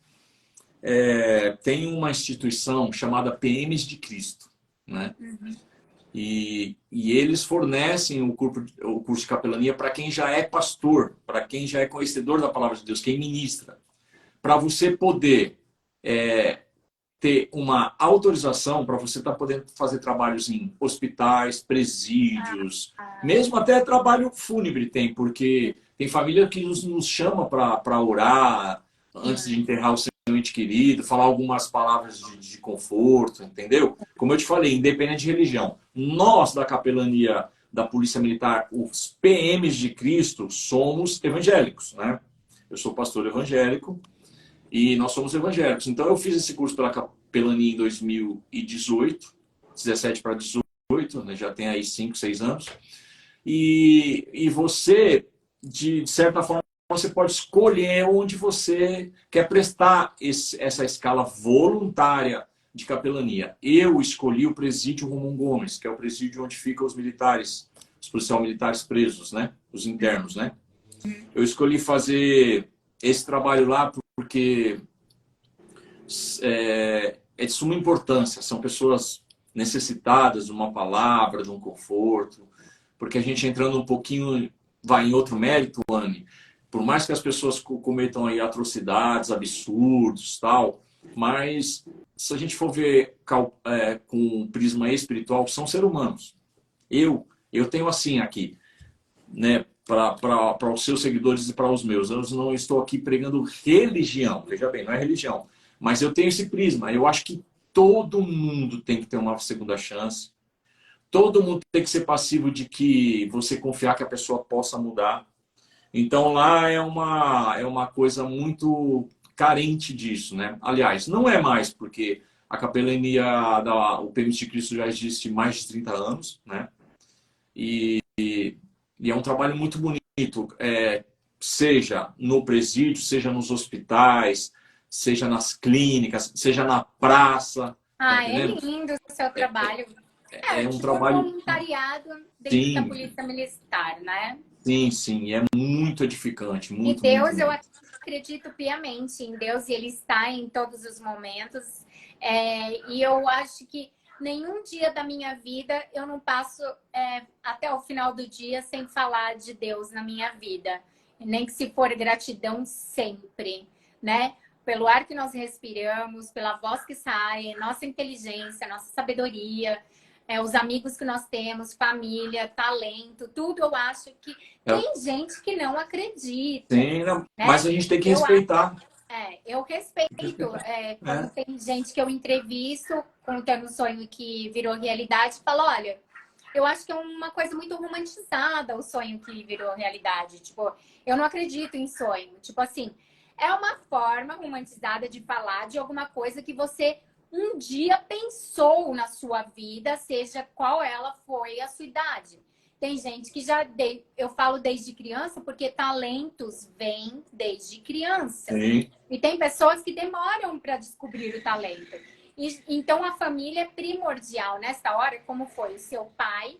Tem uma instituição chamada PMs de Cristo, né? E eles fornecem o curso de capelania para quem já é pastor, para quem já é conhecedor da palavra de Deus, quem ministra. Para você poder ter uma autorização para você estar podendo fazer trabalhos em hospitais, presídios, mesmo até trabalho fúnebre tem, porque tem família que nos chama para orar antes de enterrar o seu ente querido, falar algumas palavras de conforto, entendeu? Como eu te falei, independente de religião. Nós, da capelania da Polícia Militar, os PMs de Cristo, somos evangélicos, né? Eu sou pastor evangélico e nós somos evangélicos. Então, eu fiz esse curso pela capelania em 2018, 17 para 18, né? Já tem aí 5, 6 anos. E você, de certa forma, você pode escolher onde você quer prestar essa escala voluntária de capelania. Eu escolhi o presídio Romão Gomes, que é o presídio onde ficam os militares, os policiais militares presos, né? Os internos, né? Eu escolhi fazer esse trabalho lá porque é de suma importância. São pessoas necessitadas de uma palavra, de um conforto. Porque a gente entrando um pouquinho, vai em outro mérito, Anny, por mais que as pessoas cometam aí atrocidades, absurdos, tal, Mas se a gente for ver com um prisma espiritual, são seres humanos. Eu tenho assim aqui, né, para os seus seguidores e para os meus. Eu não estou aqui pregando religião, veja bem, não é religião. Mas eu tenho esse prisma. Eu acho que todo mundo tem que ter uma segunda chance. Todo mundo tem que ser passivo de que você confiar que a pessoa possa mudar. Então lá é uma coisa muito carente disso, né? Aliás, não é mais, porque a capelania o Permite de Cristo já existe mais de 30 anos, né? E é um trabalho muito bonito, seja no presídio, seja nos hospitais, seja nas clínicas, seja na praça. Tá É entendendo? lindo o seu trabalho. É um Tipo trabalho. voluntariado dentro da Sim, Polícia Militar, né? sim, é muito edificante, E muito, muito, Deus, eu muito. acredito piamente em Deus e Ele está em todos os momentos. E eu acho que nenhum dia da minha vida eu não passo até o final do dia sem falar de Deus na minha vida. Nem que se for gratidão sempre, né? Pelo ar que nós respiramos, pela voz que sai, nossa inteligência, nossa sabedoria, os amigos que nós temos, família, talento, tudo eu acho que tem gente que não acredita, Sim, né? mas a gente tem que Eu respeitar. eu respeito quando tem gente que eu entrevisto contando um sonho que virou realidade, falo, olha, eu acho que é uma coisa muito romantizada o sonho que virou realidade. Tipo, eu não acredito em sonho. Tipo assim, é uma forma romantizada de falar de alguma coisa que você um dia pensou na sua vida, seja qual ela foi a sua idade. Tem gente que eu falo desde criança, porque talentos vêm desde criança. Sim. E tem pessoas que demoram para descobrir o talento. Então a família é primordial nessa hora, como foi o seu pai,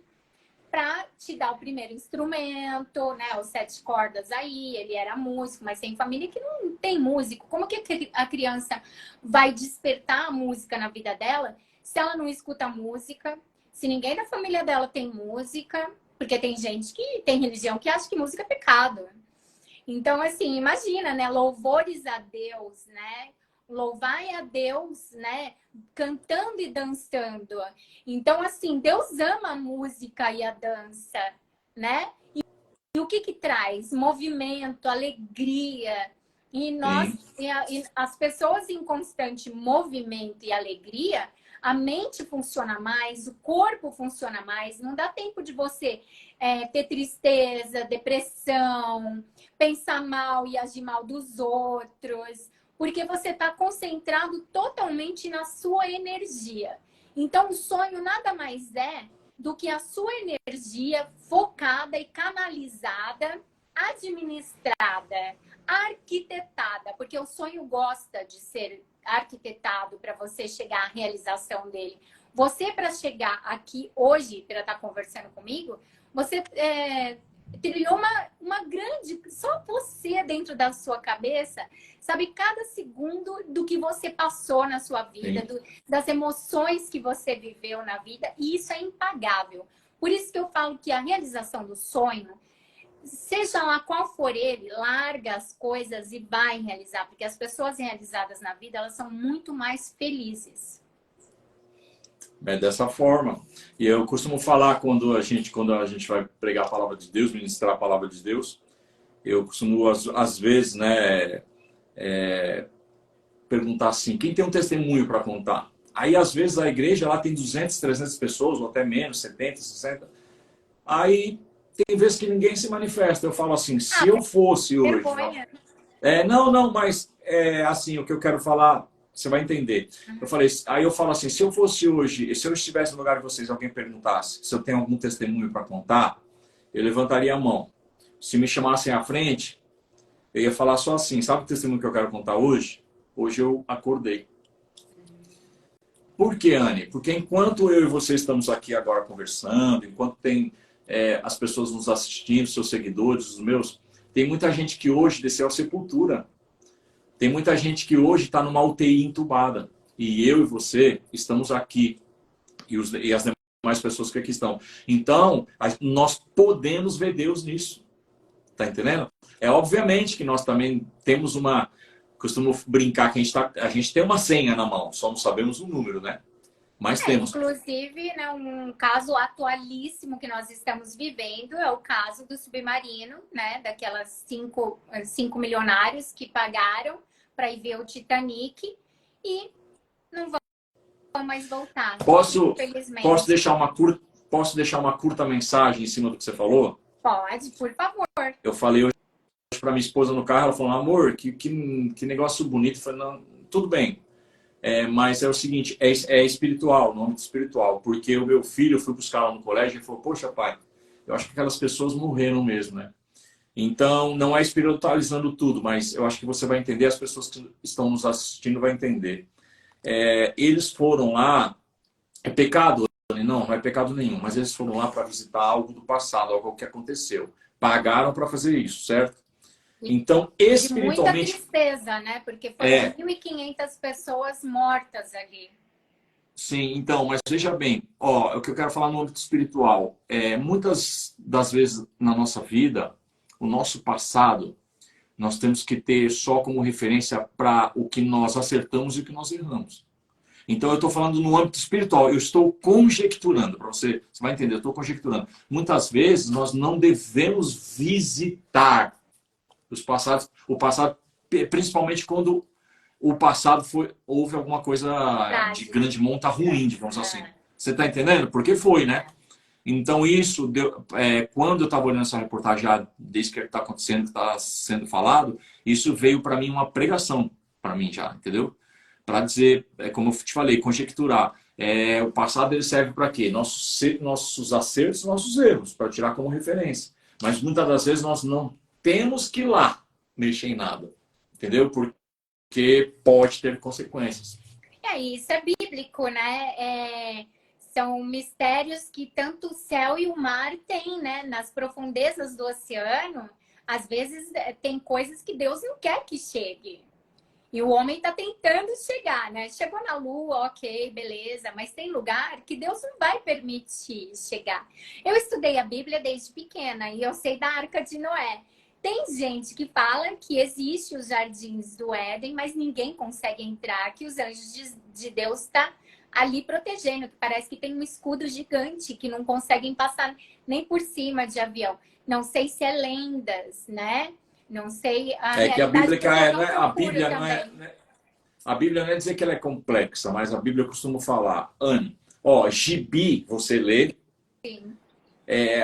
para te dar o primeiro instrumento, né? Os 7 cordas aí, ele era músico, mas tem família que não tem músico. Como que a criança vai despertar a música na vida dela se ela não escuta música, se ninguém da família dela tem música? Porque tem gente que tem religião que acha que música é pecado. Então, assim, imagina, né? Louvores a Deus, né? Louvai a Deus, né? Cantando e dançando. Então, assim, Deus ama a música e a dança, né? E o que traz? Movimento, alegria. E as pessoas em constante movimento e alegria, a mente funciona mais, o corpo funciona mais. Não dá tempo de você ter tristeza, depressão, pensar mal e agir mal dos outros, porque você está concentrado totalmente na sua energia. Então, o sonho nada mais é do que a sua energia focada e canalizada, administrada, arquitetada, porque o sonho gosta de ser arquitetado para você chegar à realização dele. Você, para chegar aqui hoje, para estar conversando comigo, você trilhou uma grande... Só você dentro da sua cabeça sabe cada segundo do que você passou na sua vida, das emoções que você viveu na vida, e isso é impagável. Por isso que eu falo que a realização do sonho, seja lá qual for ele, larga as coisas e vai realizar, porque as pessoas realizadas na vida, elas são muito mais felizes. É dessa forma. E eu costumo falar quando a gente vai pregar a palavra de Deus, ministrar a palavra de Deus, eu costumo, às vezes, né, perguntar assim, quem tem um testemunho para contar? Aí, às vezes, a igreja lá tem 200, 300 pessoas, ou até menos, 70, 60. Aí, tem vezes que ninguém se manifesta. Eu falo assim, se eu fosse hoje... Não, mas assim, o que eu quero falar... Você vai entender. Aí eu falo assim, se eu fosse hoje, se eu estivesse no lugar de vocês, alguém perguntasse se eu tenho algum testemunho para contar, eu levantaria a mão. Se me chamassem à frente, eu ia falar só assim, sabe o testemunho que eu quero contar hoje? Hoje eu acordei. Por quê, Anne? Porque enquanto eu e você estamos aqui agora conversando, enquanto tem as pessoas nos assistindo, seus seguidores, os meus, tem muita gente que hoje desceu à sepultura. Tem muita gente que hoje está numa UTI entubada. E eu e você estamos aqui. E as demais pessoas que aqui estão. Então, nós podemos ver Deus nisso. Tá entendendo? Obviamente que nós também temos uma costumo brincar que a gente tem uma senha na mão, só não sabemos o número, né? Mas temos. Inclusive, né, um caso atualíssimo que nós estamos vivendo é o caso do submarino, né? Daquelas cinco milionários que pagaram para ir ver o Titanic e não vão mais voltar. Posso infelizmente. Posso deixar uma curta mensagem em cima do que você falou? Pode, por favor. Eu falei hoje para minha esposa no carro, ela falou, amor, que negócio bonito. Eu falei, não, tudo bem. Mas é o seguinte, é espiritual, no âmbito espiritual. Porque o meu filho, eu fui buscar lá no colégio e falou, poxa, pai, eu acho que aquelas pessoas morreram mesmo, né? Então, não é espiritualizando tudo, mas eu acho que você vai entender, as pessoas que estão nos assistindo vão entender. Eles foram lá, é pecado? Não, não é pecado nenhum, mas eles foram lá para visitar algo do passado, algo que aconteceu. Pagaram para fazer isso, certo? Então, espiritualmente... Muita tristeza, né? Porque foram 1.500 pessoas mortas ali. Sim, então, mas veja bem, ó, o que eu quero falar no âmbito espiritual. Muitas das vezes na nossa vida, o nosso passado, nós temos que ter só como referência para o que nós acertamos e o que nós erramos. Então, eu estou falando no âmbito espiritual, eu estou conjecturando, para você vai entender, eu estou conjecturando. Muitas vezes nós não devemos visitar o passado, principalmente quando o passado houve alguma coisa de grande monta ruim, digamos assim. Você está entendendo? Porque foi, né? Então isso, quando eu estava olhando essa reportagem, desde que está acontecendo, que está sendo falado, isso veio para mim uma pregação, para mim já, entendeu? Para dizer, como eu te falei, conjecturar. O passado ele serve para quê? Nossos acertos, nossos erros, para tirar como referência. Mas muitas das vezes nós não temos que ir lá mexer em nada, entendeu? Porque pode ter consequências. Isso é bíblico, né? São mistérios que tanto o céu e o mar têm, né? Nas profundezas do oceano, às vezes tem coisas que Deus não quer que chegue. E o homem está tentando chegar, né? Chegou na Lua, ok, beleza, mas tem lugar que Deus não vai permitir chegar. Eu estudei a Bíblia desde pequena e eu sei da Arca de Noé. Tem gente que fala que existe os jardins do Éden, mas ninguém consegue entrar, que os anjos de Deus estão ali protegendo, que parece que tem um escudo gigante que não conseguem passar nem por cima de avião. Não sei se é lendas, né? Não sei que a Bíblia não é dizer que ela é complexa, mas a Bíblia costuma falar, Anne, gibi você lê, sim.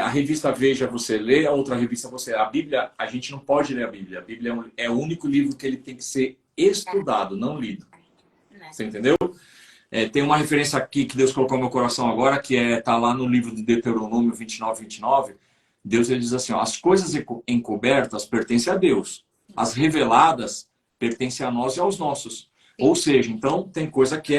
A revista Veja você lê, a outra revista você lê. A Bíblia, a gente não pode ler a Bíblia. A Bíblia é o único livro que ele tem que ser estudado, não lido. Você entendeu? Tem uma referência aqui que Deus colocou no meu coração agora, que tá lá no livro de Deuteronômio 29:29. Deus ele diz assim, as coisas encobertas pertencem a Deus. As reveladas pertencem a nós e aos nossos. Sim. Ou seja, então tem coisa que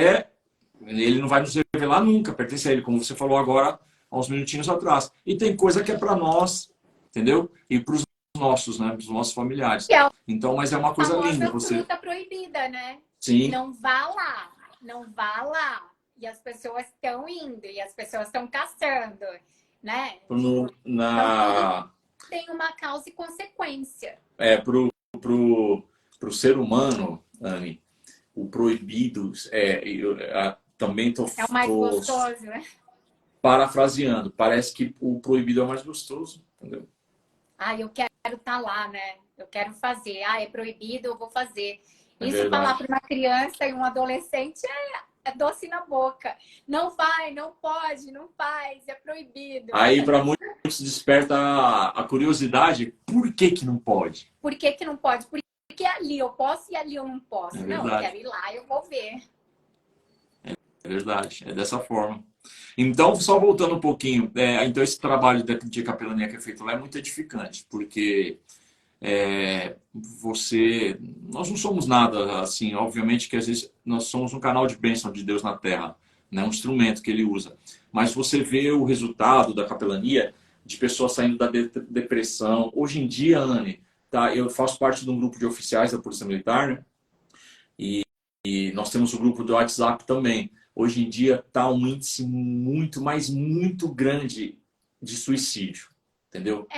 ele não vai nos revelar nunca, pertence a ele, como você falou agora, há uns minutinhos atrás. E tem coisa que é para nós, entendeu? E para os nossos, né? Para os nossos familiares. Então, mas é uma coisa linda. Fruta proibida, né? Sim. Não vá lá, não vá lá. E as pessoas estão indo, e as pessoas estão caçando, né? Então, tem uma causa e consequência. Pro ser humano, Anne, o proibido também é o mais gostoso, né? Parafraseando, parece que o proibido é o mais gostoso, entendeu? Eu quero estar lá, né? Eu quero fazer. É proibido, eu vou fazer. Isso falar para uma criança e um adolescente é doce na boca. Não vai, não pode, não faz, é proibido. Aí para muitos desperta a curiosidade, por que não pode? Por que não pode? Porque ali eu posso e ali eu não posso. Não, eu quero ir lá, eu vou ver. É verdade, é dessa forma. Então, só voltando um pouquinho, então esse trabalho de capelania que é feito lá é muito edificante, porque nós não somos nada assim, obviamente que às vezes nós somos um canal de bênção de Deus na Terra, né? Um instrumento que ele usa, mas você vê o resultado da capelania de pessoas saindo da depressão. Hoje em dia, Anne, eu faço parte de um grupo de oficiais da Polícia Militar, né? E nós temos o grupo do WhatsApp também. Hoje em dia está um índice muito, mas muito grande de suicídio, entendeu?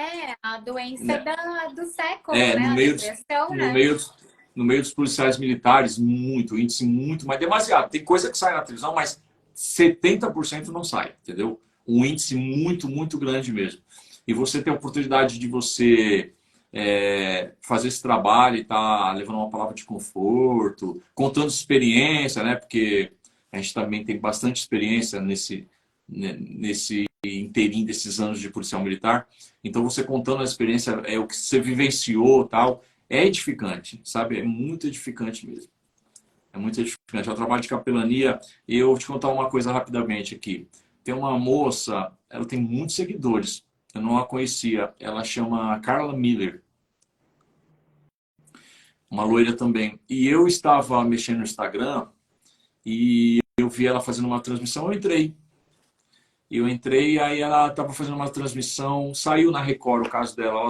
A doença do século, né? no meio dos policiais militares, muito, índice muito, mas demasiado. Tem coisa que sai na televisão, mas 70% não sai, entendeu? Um índice muito, muito grande mesmo. E você tem a oportunidade de você fazer esse trabalho e tá levando uma palavra de conforto, contando experiência, né? Porque a gente também tem bastante experiência nesse inteirinho desses anos de policial militar. Então, você contando a experiência, o que você vivenciou, tal, é edificante, sabe? É muito edificante mesmo. É muito edificante. É o trabalho de capelania. E eu vou te contar uma coisa rapidamente aqui. Tem uma moça, ela tem muitos seguidores. Eu não a conhecia. Ela chama Carla Miller. Uma loira também. E eu estava mexendo no Instagram e eu vi ela fazendo uma transmissão. Eu entrei, aí ela estava fazendo uma transmissão, saiu na Record o caso dela.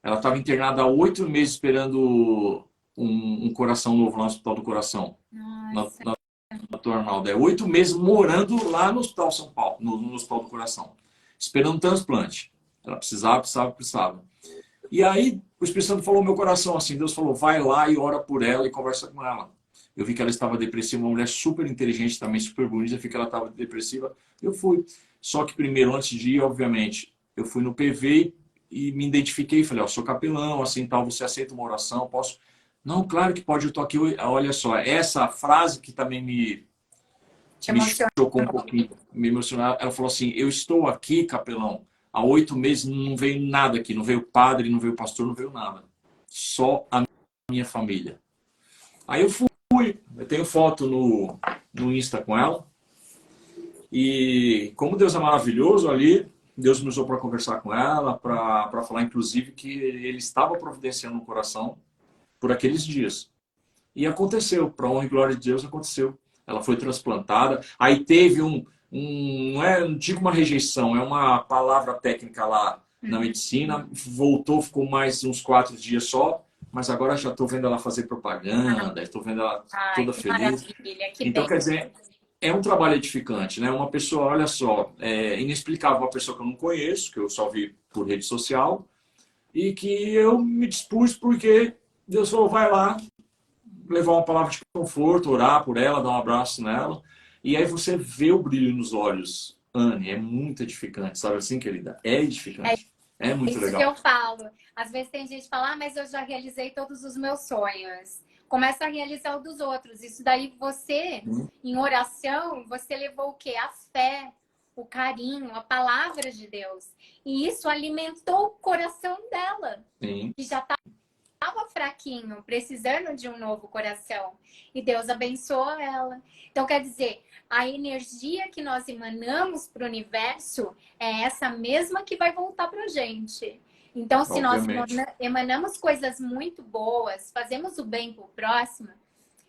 Ela estava internada há 8 meses esperando um coração novo lá no Hospital do Coração. Na Dr. Arnaldo. 8 meses morando lá no Hospital São Paulo, no Hospital do Coração, esperando um transplante. Ela precisava. E aí o Espírito Santo falou no meu coração assim, Deus falou, vai lá e ora por ela e conversa com ela. Eu vi que ela estava depressiva, uma mulher super inteligente também, super bonita, eu vi que ela estava depressiva, eu fui. Só que primeiro, antes de ir, obviamente, eu fui no PV e me identifiquei, falei, ó, sou capelão, assim, tal, você aceita uma oração, posso? Não, claro que pode, eu tô aqui, olha só, essa frase que também me chocou um pouquinho, me emocionou, ela falou assim, eu estou aqui, capelão, há 8 meses não veio nada aqui, não veio padre, não veio pastor, não veio nada, só a minha família. Aí eu fui. Eu tenho foto no Insta com ela. E como Deus é maravilhoso ali, Deus me usou para conversar com ela, para falar, inclusive, que Ele estava providenciando um coração por aqueles dias. E aconteceu, para honra e glória de Deus, aconteceu. Ela foi transplantada. Aí teve não digo uma rejeição, é uma palavra técnica lá na medicina. Voltou, ficou mais uns 4 dias só. Mas agora já estou vendo ela fazer propaganda, estou vendo ela toda feliz. Então, quer dizer, é um trabalho edificante, né? Uma pessoa, olha só, inexplicável, uma pessoa que eu não conheço, que eu só vi por rede social, e que eu me dispus porque Deus falou, vai lá, levar uma palavra de conforto, orar por ela, dar um abraço nela, e aí você vê o brilho nos olhos. Anne, é muito edificante, sabe assim, querida? É edificante. É muito legal. Isso que eu falo. Às vezes tem gente que fala, mas eu já realizei todos os meus sonhos. Começa a realizar o dos outros. Isso daí você, em oração, você levou o quê? A fé, o carinho, a palavra de Deus. E isso alimentou o coração dela. Sim. Que já estava fraquinho, precisando de um novo coração. E Deus abençoou ela. Então, quer dizer, a energia que nós emanamos para o universo é essa mesma que vai voltar para a gente. Então, se Obviamente. nós emanamos coisas muito boas, fazemos o bem para o próximo,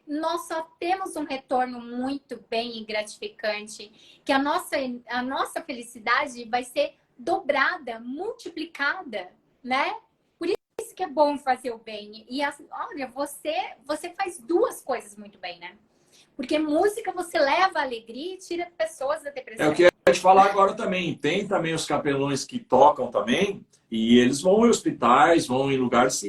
nós só temos um retorno muito bem e gratificante, que a nossa felicidade vai ser dobrada, multiplicada, né? Por isso que é bom fazer o bem. E olha, você faz 2 coisas muito bem, né? Porque música você leva alegria e tira pessoas da depressão. É o que eu ia te falar agora também. Tem também os capelões que tocam também, e eles vão em hospitais, vão em lugares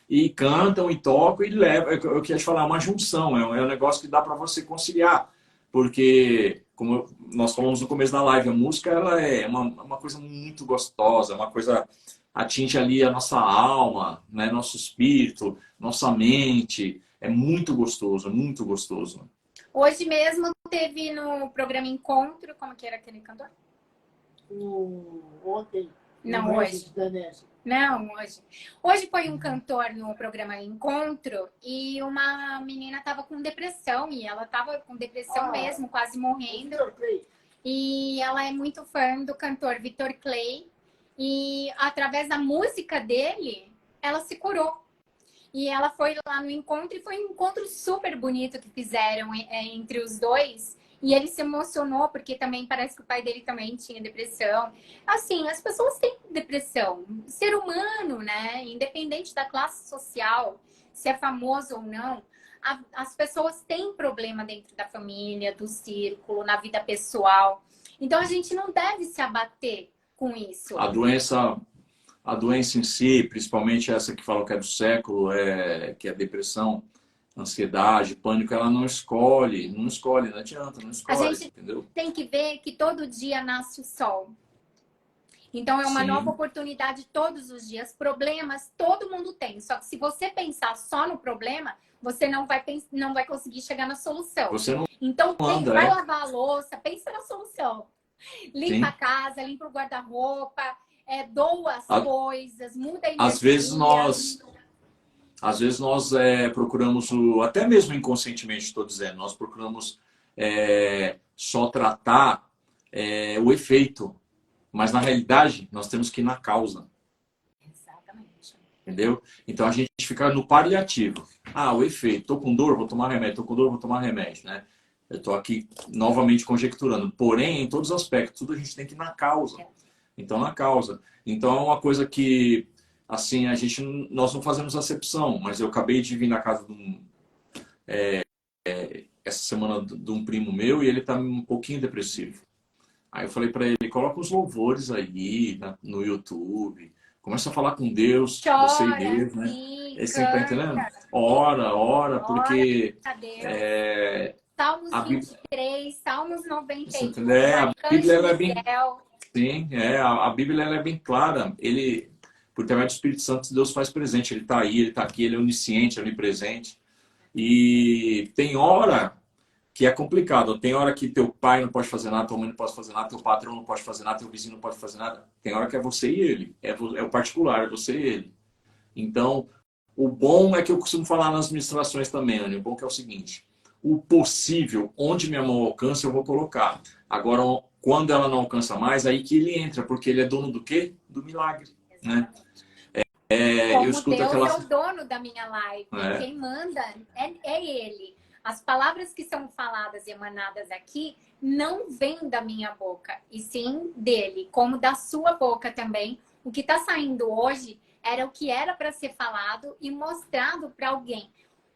e cantam e tocam e levam. Eu queria te falar, é uma junção, é um negócio que dá para você conciliar. Porque, como nós falamos no começo da live, a música ela é uma coisa muito gostosa, uma coisa atinge ali a nossa alma, né? Nosso espírito, nossa mente. É muito gostoso, muito gostoso. Hoje mesmo teve no programa Encontro, como que era aquele cantor? Ontem. Não, hoje. Não, hoje. Hoje foi um cantor no programa Encontro e uma menina estava com depressão e ela estava com depressão mesmo, quase morrendo. E ela é muito fã do cantor Vitor Clay e através da música dele, ela se curou. E ela foi lá no encontro e foi um encontro super bonito que fizeram entre os dois. E ele se emocionou porque também parece que o pai dele também tinha depressão. Assim, as pessoas têm depressão. Ser humano, né? Independente da classe social, se é famoso ou não, as pessoas têm problema dentro da família, do círculo, na vida pessoal. Então a gente não deve se abater com isso. A doença a doença em si, principalmente essa que falam que é do século, que é depressão, ansiedade, pânico, ela não escolhe, não adianta, não A escolhe, gente entendeu? tem que ver que todo dia nasce o sol. Então é uma nova Sim. oportunidade todos os dias. Problemas todo mundo tem. Só que se você pensar só no problema, você não vai conseguir chegar na solução. Você não Então anda, vai lavar a louça, pensa na solução. Limpa a Sim. casa, limpa o guarda-roupa, doa as A- coisas, muda a Às vezes energia. nós procuramos, até mesmo inconscientemente, estou dizendo, nós procuramos só tratar o efeito, mas na realidade nós temos que ir na causa, Exatamente. entendeu? Então a gente fica no paliativo. Ah, o efeito, estou com dor, vou tomar remédio, estou com dor, vou tomar remédio, né? Eu estou aqui novamente conjecturando. Porém, em todos os aspectos, tudo a gente tem que ir na causa. Então, na causa. Então, é uma coisa que, assim, nós não fazemos acepção, mas eu acabei de vir na casa essa semana de um primo meu e ele está um pouquinho depressivo. Aí eu falei para ele, coloca os louvores aí no YouTube, começa a falar com Deus, você e Chora, Deus, né? sim, Você tá entendendo? canta, Ora, porque a Deus. é, Salmos a Bíblia, 23, Salmos você 91, entendeu? A Bíblia Arcanjo ela é do bem, céu. sim, a Bíblia ela é bem clara. Ele, por intermédio do Espírito Santo, Deus faz presente. Ele está aí, ele está aqui, ele é onisciente, onipresente. E tem hora que é complicado. Tem hora que teu pai não pode fazer nada, tua mãe não pode fazer nada, teu patrão não pode fazer nada, teu vizinho não pode fazer nada. Tem hora que é você e ele. É o particular, é você e ele. Então, o bom é que eu costumo falar nas ministrações também, Anny. O bom é o seguinte: o possível, onde minha mão alcança, eu vou colocar. Agora, quando ela não alcança mais, aí que ele entra, porque ele é dono do quê? Do milagre, né? Como Eu escuto Deus aquela... é o dono da minha live. Quem manda é Ele. As palavras que são faladas e emanadas aqui não vêm da minha boca, e sim dele, como da sua boca também. O que está saindo hoje era o que era para ser falado e mostrado para alguém.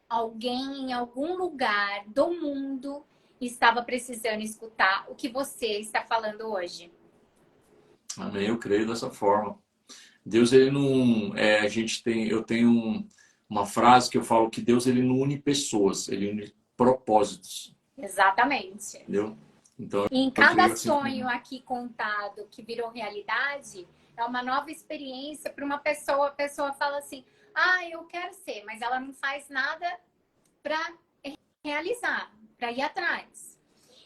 Alguém em algum lugar do mundo estava precisando escutar o que você está falando hoje. Amém, eu creio dessa forma. Deus, ele não... eu tenho uma frase que eu falo que Deus, ele não une pessoas, ele une propósitos. Exatamente. Entendeu? Então, E em eu cada creio assim, sonho aqui contado que virou realidade, é uma nova experiência para uma pessoa. A pessoa fala assim, eu quero ser, mas ela não faz nada para realizar, para ir atrás.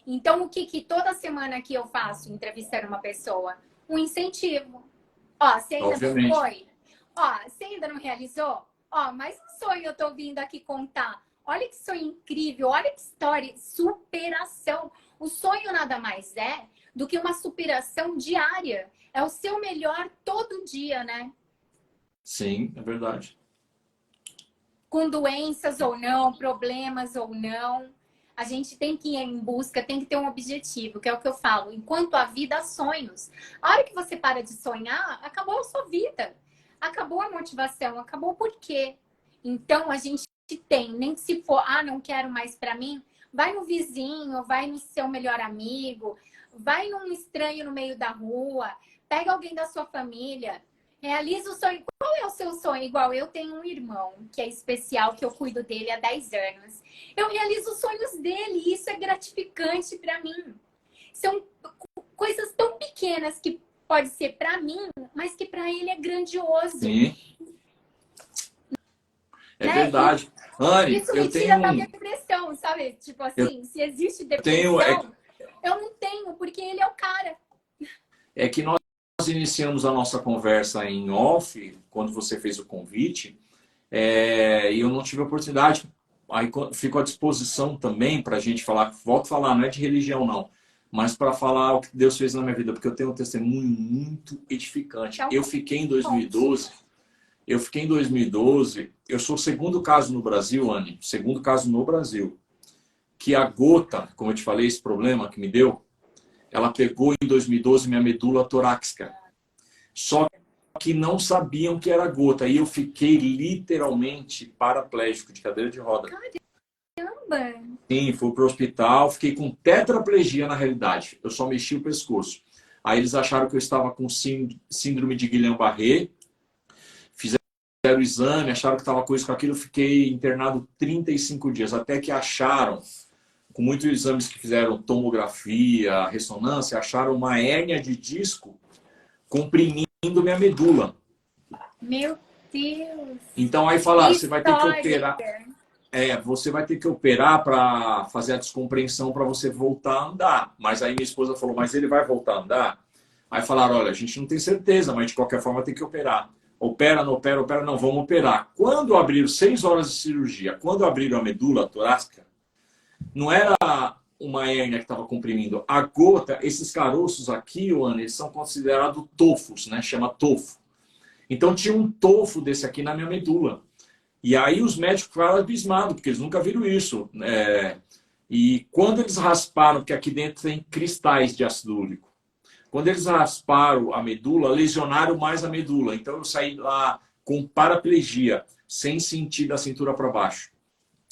Então, o que toda semana que eu faço entrevistando uma pessoa? Um incentivo. Você ainda obviamente. não foi? Você ainda não realizou? Mais um sonho eu tô vindo aqui contar. Olha que sonho incrível, olha que história, superação. O sonho nada mais é do que uma superação diária. É o seu melhor todo dia, né? Sim, é verdade. Com doenças ou não, problemas ou não. A gente tem que ir em busca, tem que ter um objetivo, que é o que eu falo. Enquanto a vida, há sonhos. A hora que você para de sonhar, acabou a sua vida. Acabou a motivação, acabou o porquê. Então, a gente tem, nem que se for, não quero mais para mim, vai no vizinho, vai no seu melhor amigo, vai num estranho no meio da rua, pega alguém da sua família, realiza o sonho. Qual é o seu sonho? Igual eu tenho um irmão que é especial, que eu cuido dele há 10 anos. Eu realizo os sonhos dele e isso é gratificante para mim. São coisas tão pequenas que pode ser para mim, mas que para ele é grandioso. Sim. É verdade. Anny, isso eu me tira da tenho... depressão, sabe? Tipo assim, se existe depressão, eu não tenho, porque ele é o cara. É que nós iniciamos a nossa conversa em off, quando você fez o convite, e eu não tive a oportunidade. Aí fico à disposição também para a gente falar, volto a falar, não é de religião não, mas para falar o que Deus fez na minha vida, porque eu tenho um testemunho muito edificante. Então, eu fiquei em 2012, eu sou o segundo caso no Brasil, Anny, segundo caso no Brasil, que a gota, como eu te falei, esse problema que me deu, ela pegou em 2012 minha medula torácica. Só que não sabiam que era gota. E eu fiquei literalmente paraplégico, de cadeira de roda. Caramba! Sim, fui pro hospital, fiquei com tetraplegia na realidade. Eu só mexi o pescoço. Aí eles acharam que eu estava com síndrome de Guillain-Barré, o exame, acharam que estava com isso, com aquilo. Eu fiquei internado 35 dias, até que acharam, com muitos exames que fizeram tomografia, ressonância, acharam uma hérnia de disco comprimindo minha medula. Meu Deus! Então aí falaram, você vai ter que História. operar. Você vai ter que operar para fazer a descompreensão para você voltar a andar. Mas aí minha esposa falou, mas ele vai voltar a andar? Aí falaram, olha, a gente não tem certeza, mas de qualquer forma tem que operar. Opera, não opera, opera, não, vamos operar. Quando abriram 6 horas de cirurgia, quando abriram a medula torácica, não era uma hérnia que estava comprimindo. A gota, esses caroços aqui, Ana, eles são considerados tofos, né? Chama tofo. Então tinha um tofo desse aqui na minha medula. E aí os médicos ficaram abismados, porque eles nunca viram isso. E quando eles rasparam, porque aqui dentro tem cristais de ácido úrico, quando eles rasparam a medula, lesionaram mais a medula. Então eu saí lá com paraplegia, sem sentir da cintura para baixo.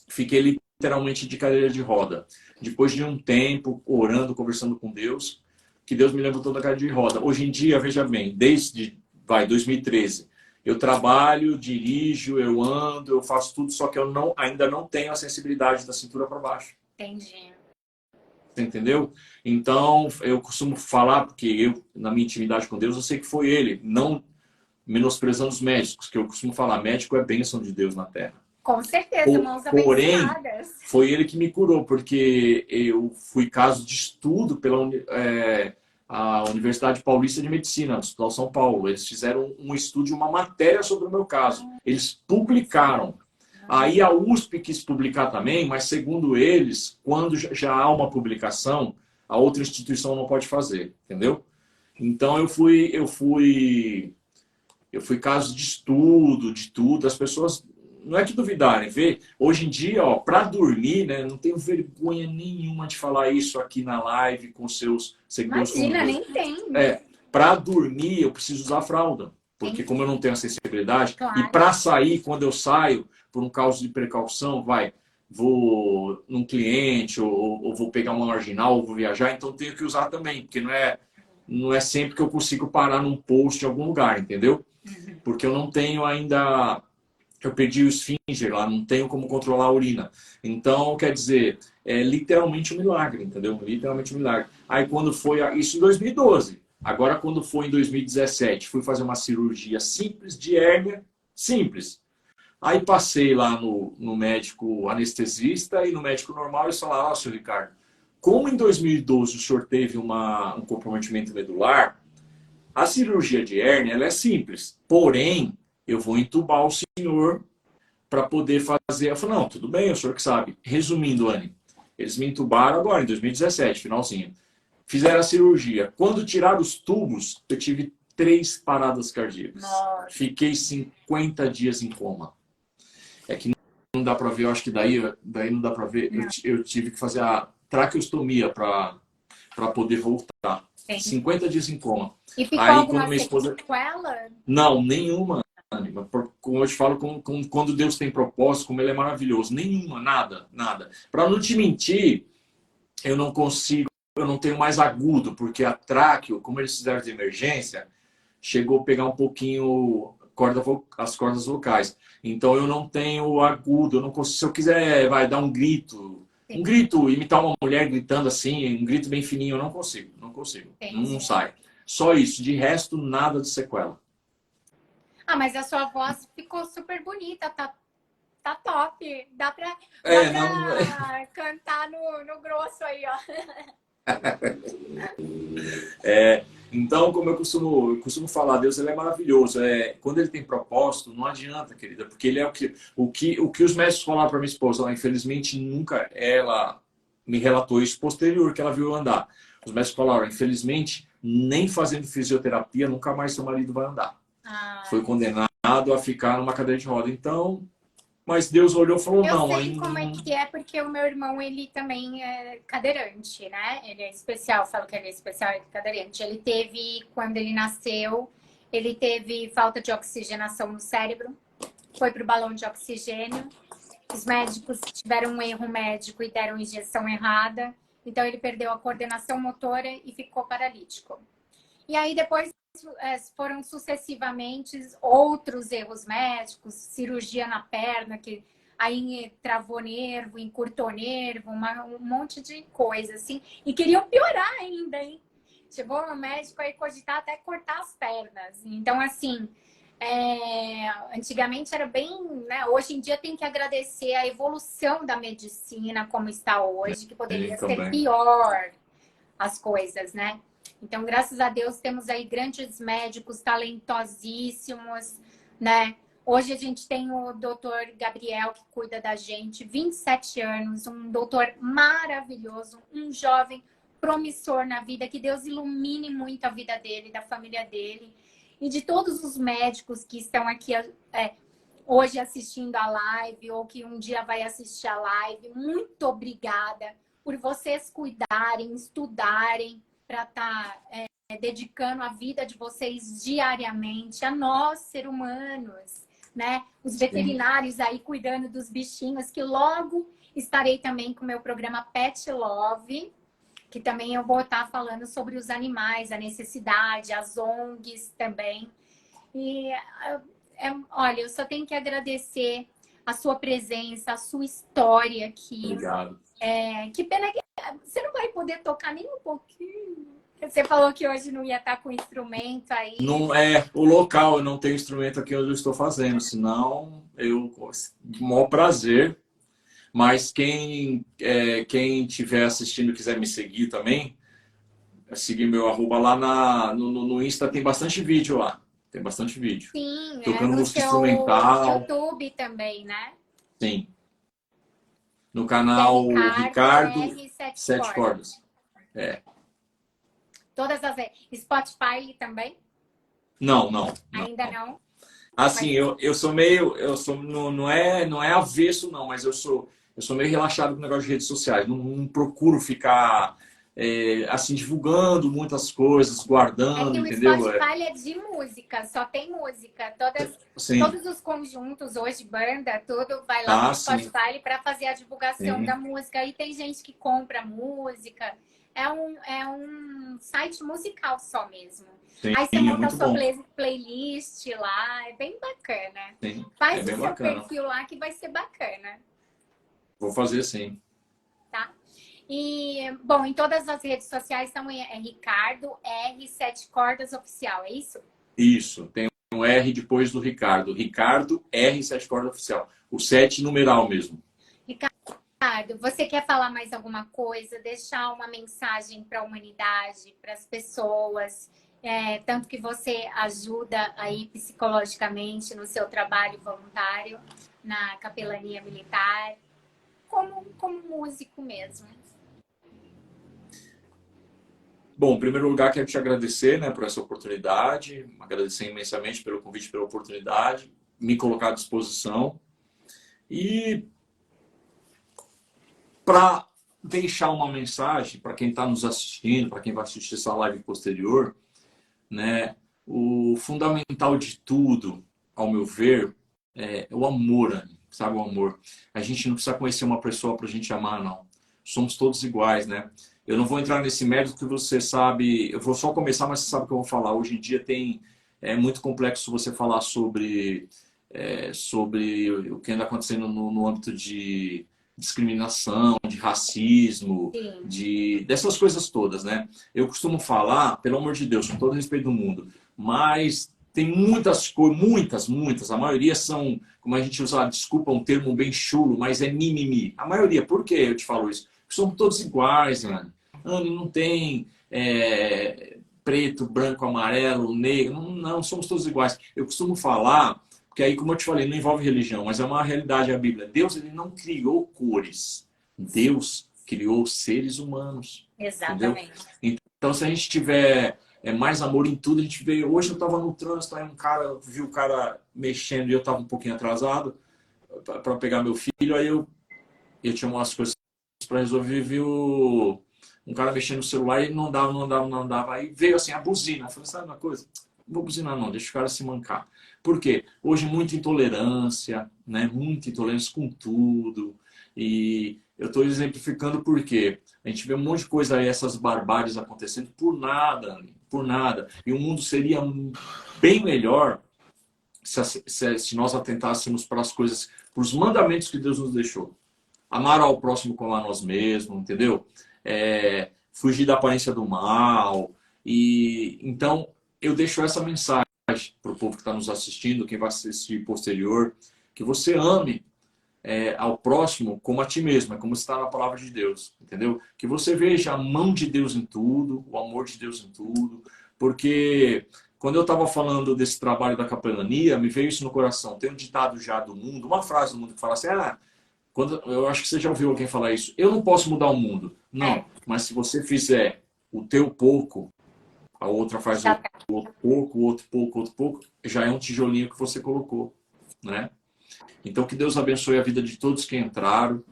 Fiquei literalmente de cadeira de roda. Depois de um tempo orando, conversando com Deus, que Deus me levantou da cadeira de roda. Hoje em dia, veja bem, desde 2013, eu trabalho, dirijo, eu ando, eu faço tudo, só que eu ainda não tenho a sensibilidade da cintura para baixo. Entendi. Você entendeu? Então, eu costumo falar, porque eu, na minha intimidade com Deus, eu sei que foi Ele, não menosprezando os médicos, que eu costumo falar, médico é bênção de Deus na Terra. Com certeza, mãos Porém, abençoadas. foi Ele que me curou, porque eu fui caso de estudo pela a Universidade Paulista de Medicina, do Hospital São Paulo. Eles fizeram um estudo, uma matéria sobre o meu caso. Eles publicaram. Aí a USP quis publicar também, mas segundo eles, quando já há uma publicação, a outra instituição não pode fazer, entendeu? Então eu fui caso de estudo, de tudo. As pessoas não é que duvidarem, vê? Hoje em dia, ó, para dormir, né, não tenho vergonha nenhuma de falar isso aqui na live com seus seguidores. Imagina, nem tem. Para dormir eu preciso usar fralda, porque como eu não tenho acessibilidade, Claro. e para sair, quando eu saio, por um caso de precaução, vou num cliente, ou vou pegar uma marginal, ou vou viajar, então tenho que usar também, porque não é sempre que eu consigo parar num post em algum lugar, entendeu? Porque eu não tenho ainda... Eu perdi o esfíncter lá, não tenho como controlar a urina. Então, quer dizer, é literalmente um milagre, entendeu? Literalmente um milagre. Aí quando foi... Isso em 2012. Agora, quando foi em 2017, fui fazer uma cirurgia simples de hérnia, simples. Aí passei lá no médico anestesista e no médico normal e eles falaram, senhor Ricardo, como em 2012 o senhor teve um comprometimento medular, a cirurgia de hérnia ela é simples, porém, eu vou entubar o senhor para poder fazer. Eu falei, não, tudo bem, o senhor que sabe. Resumindo, Anne, eles me entubaram agora, em 2017, finalzinho. Fizeram a cirurgia. Quando tiraram os tubos, eu tive 3 paradas cardíacas. Nossa. Fiquei 50 dias em coma. É que não dá para ver, eu acho que daí não dá para ver. Eu tive que fazer a traqueostomia para poder voltar. Sim. 50 dias em coma. E ficou aí, alguma quando minha esposa... sequela? Não, nenhuma. Como eu te falo, quando Deus tem propósito, como Ele é maravilhoso. Nenhuma, nada. Para não te mentir, eu não consigo, eu não tenho mais agudo, porque a tráqueo, como eles fizeram de emergência, chegou a pegar um pouquinho as cordas vocais. Então eu não tenho agudo, eu não consigo, se eu quiser dar um grito, imitar uma mulher gritando assim, um grito bem fininho, eu não consigo. Não sai. Só isso, de resto, nada de sequela. Ah, mas a sua voz ficou super bonita, tá top. Dá pra cantar no grosso aí, ó. Então, como eu costumo falar, Deus ele é maravilhoso. Quando ele tem propósito, não adianta, querida, porque ele é o que os médicos falaram para minha esposa. Ela, infelizmente, nunca ela me relatou isso posterior que ela viu eu andar. Os médicos falaram, infelizmente, nem fazendo fisioterapia, nunca mais seu marido vai andar. Foi condenado a ficar numa cadeira de roda. Então, mas Deus olhou e falou, não. Eu sei como é que é, porque o meu irmão, ele também é cadeirante, né? Ele é especial, falo que ele é especial, ele é cadeirante. Ele teve, quando ele nasceu, ele teve falta de oxigenação no cérebro, foi pro balão de oxigênio. Os médicos tiveram um erro médico e deram injeção errada. Então, ele perdeu a coordenação motora e ficou paralítico. E aí, depois foram sucessivamente outros erros médicos, cirurgia na perna, que aí travou nervo, encurtou nervo, um monte de coisa, assim. E queriam piorar ainda, hein? Chegou o médico aí cogitar até cortar as pernas. Então, assim, antigamente era bem, né? Hoje em dia tem que agradecer a evolução da medicina como está hoje, que poderia ser pior as coisas, né? Então, graças a Deus, temos aí grandes médicos talentosíssimos, né? Hoje a gente tem o doutor Gabriel, que cuida da gente, 27 anos, um doutor maravilhoso, um jovem promissor na vida, que Deus ilumine muito a vida dele, da família dele e de todos os médicos que estão aqui hoje assistindo a live ou que um dia vai assistir a live. Muito obrigada por vocês cuidarem, estudarem para estar dedicando a vida de vocês diariamente a nós, seres humanos, né? Os veterinários aí cuidando dos bichinhos, que logo estarei também com o meu programa Pet Love, que também eu vou estar falando sobre os animais, a necessidade, as ONGs também. E, olha, eu só tenho que agradecer a sua presença, a sua história aqui. Obrigado. Que pena que você não vai poder tocar nem um pouquinho. Você falou que hoje não ia estar com instrumento aí. Não é o local, eu não tenho instrumento aqui onde eu estou fazendo, senão eu, com o maior prazer. Mas quem estiver assistindo e quiser me seguir também, seguir meu @ lá no Insta, tem bastante vídeo lá. Tem bastante vídeo. Sim, tocando no música seu instrumental. YouTube também, né? Sim. No canal Ricardo Sete Cordas. Todas as Spotify também? Não. Ainda não? Assim, eu sou meio, não é avesso não, mas eu sou meio relaxado com o negócio de redes sociais. Não procuro ficar assim divulgando muitas coisas, guardando, que entendeu? O Spotify é de música, só tem música. Todos os conjuntos hoje, banda, tudo vai lá no Spotify para fazer a divulgação da música. E tem gente que compra música. É um site musical só mesmo. Sim, aí você monta a sua bom. playlist lá, é bem bacana. Sim, Faz o bem seu bacana. perfil lá que vai ser bacana. Vou fazer sim. Tá? E, bom, em todas as redes sociais são Ricardo R Sete Cordas Oficial, é isso? Isso, tem um R depois do Ricardo. Ricardo R Sete Cordas Oficial. O 7 numeral mesmo. Ricardo, você quer falar mais alguma coisa? Deixar uma mensagem para a humanidade, para as pessoas, tanto que você ajuda aí psicologicamente no seu trabalho voluntário na capelania militar, como músico mesmo. Bom, em primeiro lugar, quero te agradecer, né, por essa oportunidade, agradecer imensamente pelo convite, pela oportunidade, me colocar à disposição e para deixar uma mensagem para quem está nos assistindo, para quem vai assistir essa live posterior, né, o fundamental de tudo, ao meu ver, é o amor, sabe, o amor. A gente não precisa conhecer uma pessoa para a gente amar, não. Somos todos iguais, né? Eu não vou entrar nesse mérito que você sabe, eu vou só começar, mas você sabe o que eu vou falar. Hoje em dia é muito complexo você falar sobre o que anda acontecendo no âmbito de discriminação, de racismo, dessas coisas todas, né? Eu costumo falar, pelo amor de Deus, com todo o respeito do mundo, mas tem muitas coisas, muitas, a maioria são, como a gente usa, desculpa um termo bem chulo, mas é mimimi. A maioria, por que eu te falo isso? Porque somos todos iguais, Anne. Anne, não tem preto, branco, amarelo, negro, não, somos todos iguais. Eu costumo falar, porque aí, como eu te falei, não envolve religião, mas é uma realidade a Bíblia. Deus, ele não criou cores. Deus criou seres humanos. Exatamente. Entendeu? Então, se a gente tiver mais amor em tudo, a gente vê... Hoje eu estava no trânsito, aí vi o cara mexendo e eu estava um pouquinho atrasado para pegar meu filho, aí eu tinha umas coisas para resolver, viu um cara mexendo no celular e não dava. Aí veio assim, a buzina. Eu falei, sabe uma coisa? Não vou buzinar não, deixa o cara se mancar. Por quê? Hoje muita intolerância, né? Muita intolerância com tudo. E eu estou exemplificando porque a gente vê um monte de coisa aí, essas barbáries acontecendo por nada. por nada. E o mundo seria bem melhor se nós atentássemos para as coisas, para os mandamentos que Deus nos deixou. Amar ao próximo como a nós mesmos, entendeu? Fugir da aparência do mal. E então eu deixo essa mensagem para o povo que está nos assistindo, quem vai assistir posterior, que você ame ao próximo como a ti mesmo, como está na palavra de Deus, entendeu? Que você veja a mão de Deus em tudo, o amor de Deus em tudo, porque quando eu estava falando desse trabalho da capelania, me veio isso no coração. Tem um ditado já do mundo, uma frase do mundo que fala assim, eu acho que você já ouviu alguém falar isso, eu não posso mudar o mundo. Não, mas se você fizer o teu pouco, a outra faz o outro pouco, o outro pouco, outro pouco, já é um tijolinho que você colocou, né? Então, que Deus abençoe a vida de todos que entraram,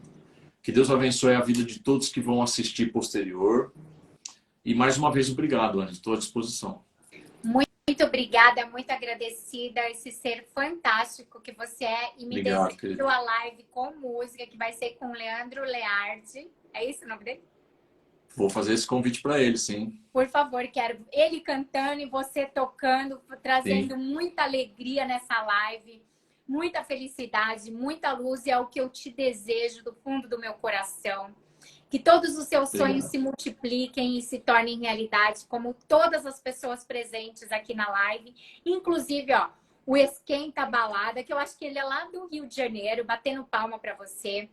que Deus abençoe a vida de todos que vão assistir posterior. E mais uma vez, obrigado, Anny, estou à disposição. Muito obrigada, muito agradecida, esse ser fantástico que você é. E me desejou a live com música, que vai ser com Leandro Leardi. É isso o nome dele? Vou fazer esse convite para ele, sim. Por favor, quero ele cantando e você tocando, trazendo muita alegria nessa live. Muita felicidade, muita luz, e é o que eu te desejo do fundo do meu coração. Que todos os seus sonhos se multipliquem e se tornem realidade, como todas as pessoas presentes aqui na live. Inclusive, ó, o Esquenta Balada, que eu acho que ele é lá do Rio de Janeiro, batendo palma para você.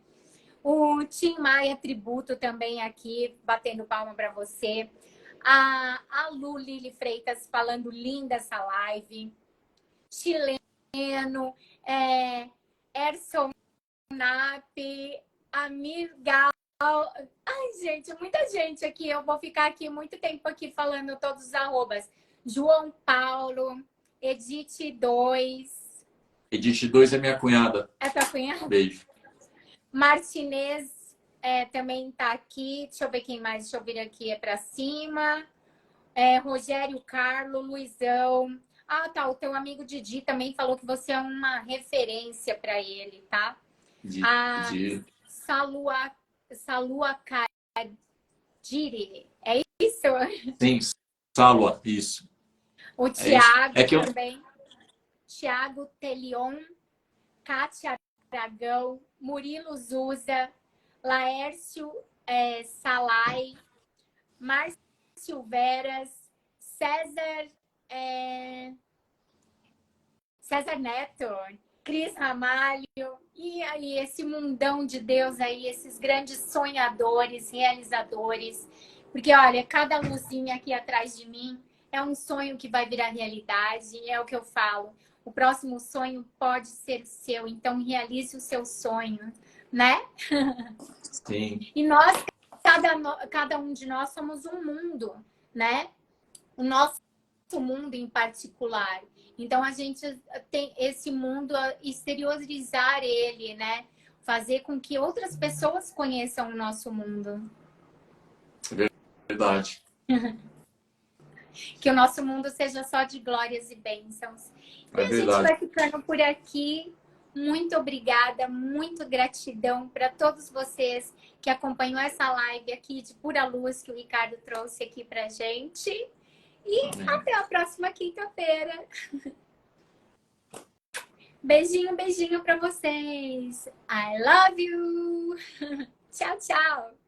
O Tim Maia Tributo também aqui, batendo palma para você. A Lu Lili Freitas falando linda essa live. Chileno. Erson Nap, Amir Gal. Ai, gente, muita gente aqui. Eu vou ficar aqui muito tempo aqui falando todos os arrobas. João Paulo, Edith 2. Edith 2 é minha cunhada. É tua cunhada? Beijo. Martinez também tá aqui. Deixa eu ver quem mais. Deixa eu vir aqui para cima. Rogério Carlo, Luizão. Ah, tá. O teu amigo Didi também falou que você é uma referência para ele, tá? Didi. Salua Kadiri. É isso? Sim, Salua, isso. O Thiago também. Thiago Telion, Kátia Aragão, Murilo Zuza, Laércio Salai, Márcio Veras, César Neto, Cris Ramalho, e aí esse mundão de Deus aí, esses grandes sonhadores, realizadores. Porque, olha, cada luzinha aqui atrás de mim é um sonho que vai virar realidade, é o que eu falo. O próximo sonho pode ser seu, então realize o seu sonho, né? Sim. E nós, cada um de nós somos um mundo, né? O nosso mundo em particular. Então, a gente tem esse mundo, exteriorizar ele, né? Fazer com que outras pessoas conheçam o nosso mundo. Verdade. Que o nosso mundo seja só de glórias e bênçãos. E a gente vai ficando por aqui. Muito obrigada, muito gratidão para todos vocês que acompanham essa live aqui de pura luz que o Ricardo trouxe aqui pra gente. E até a próxima quinta-feira. Beijinho, beijinho para vocês. I love you. Tchau, tchau.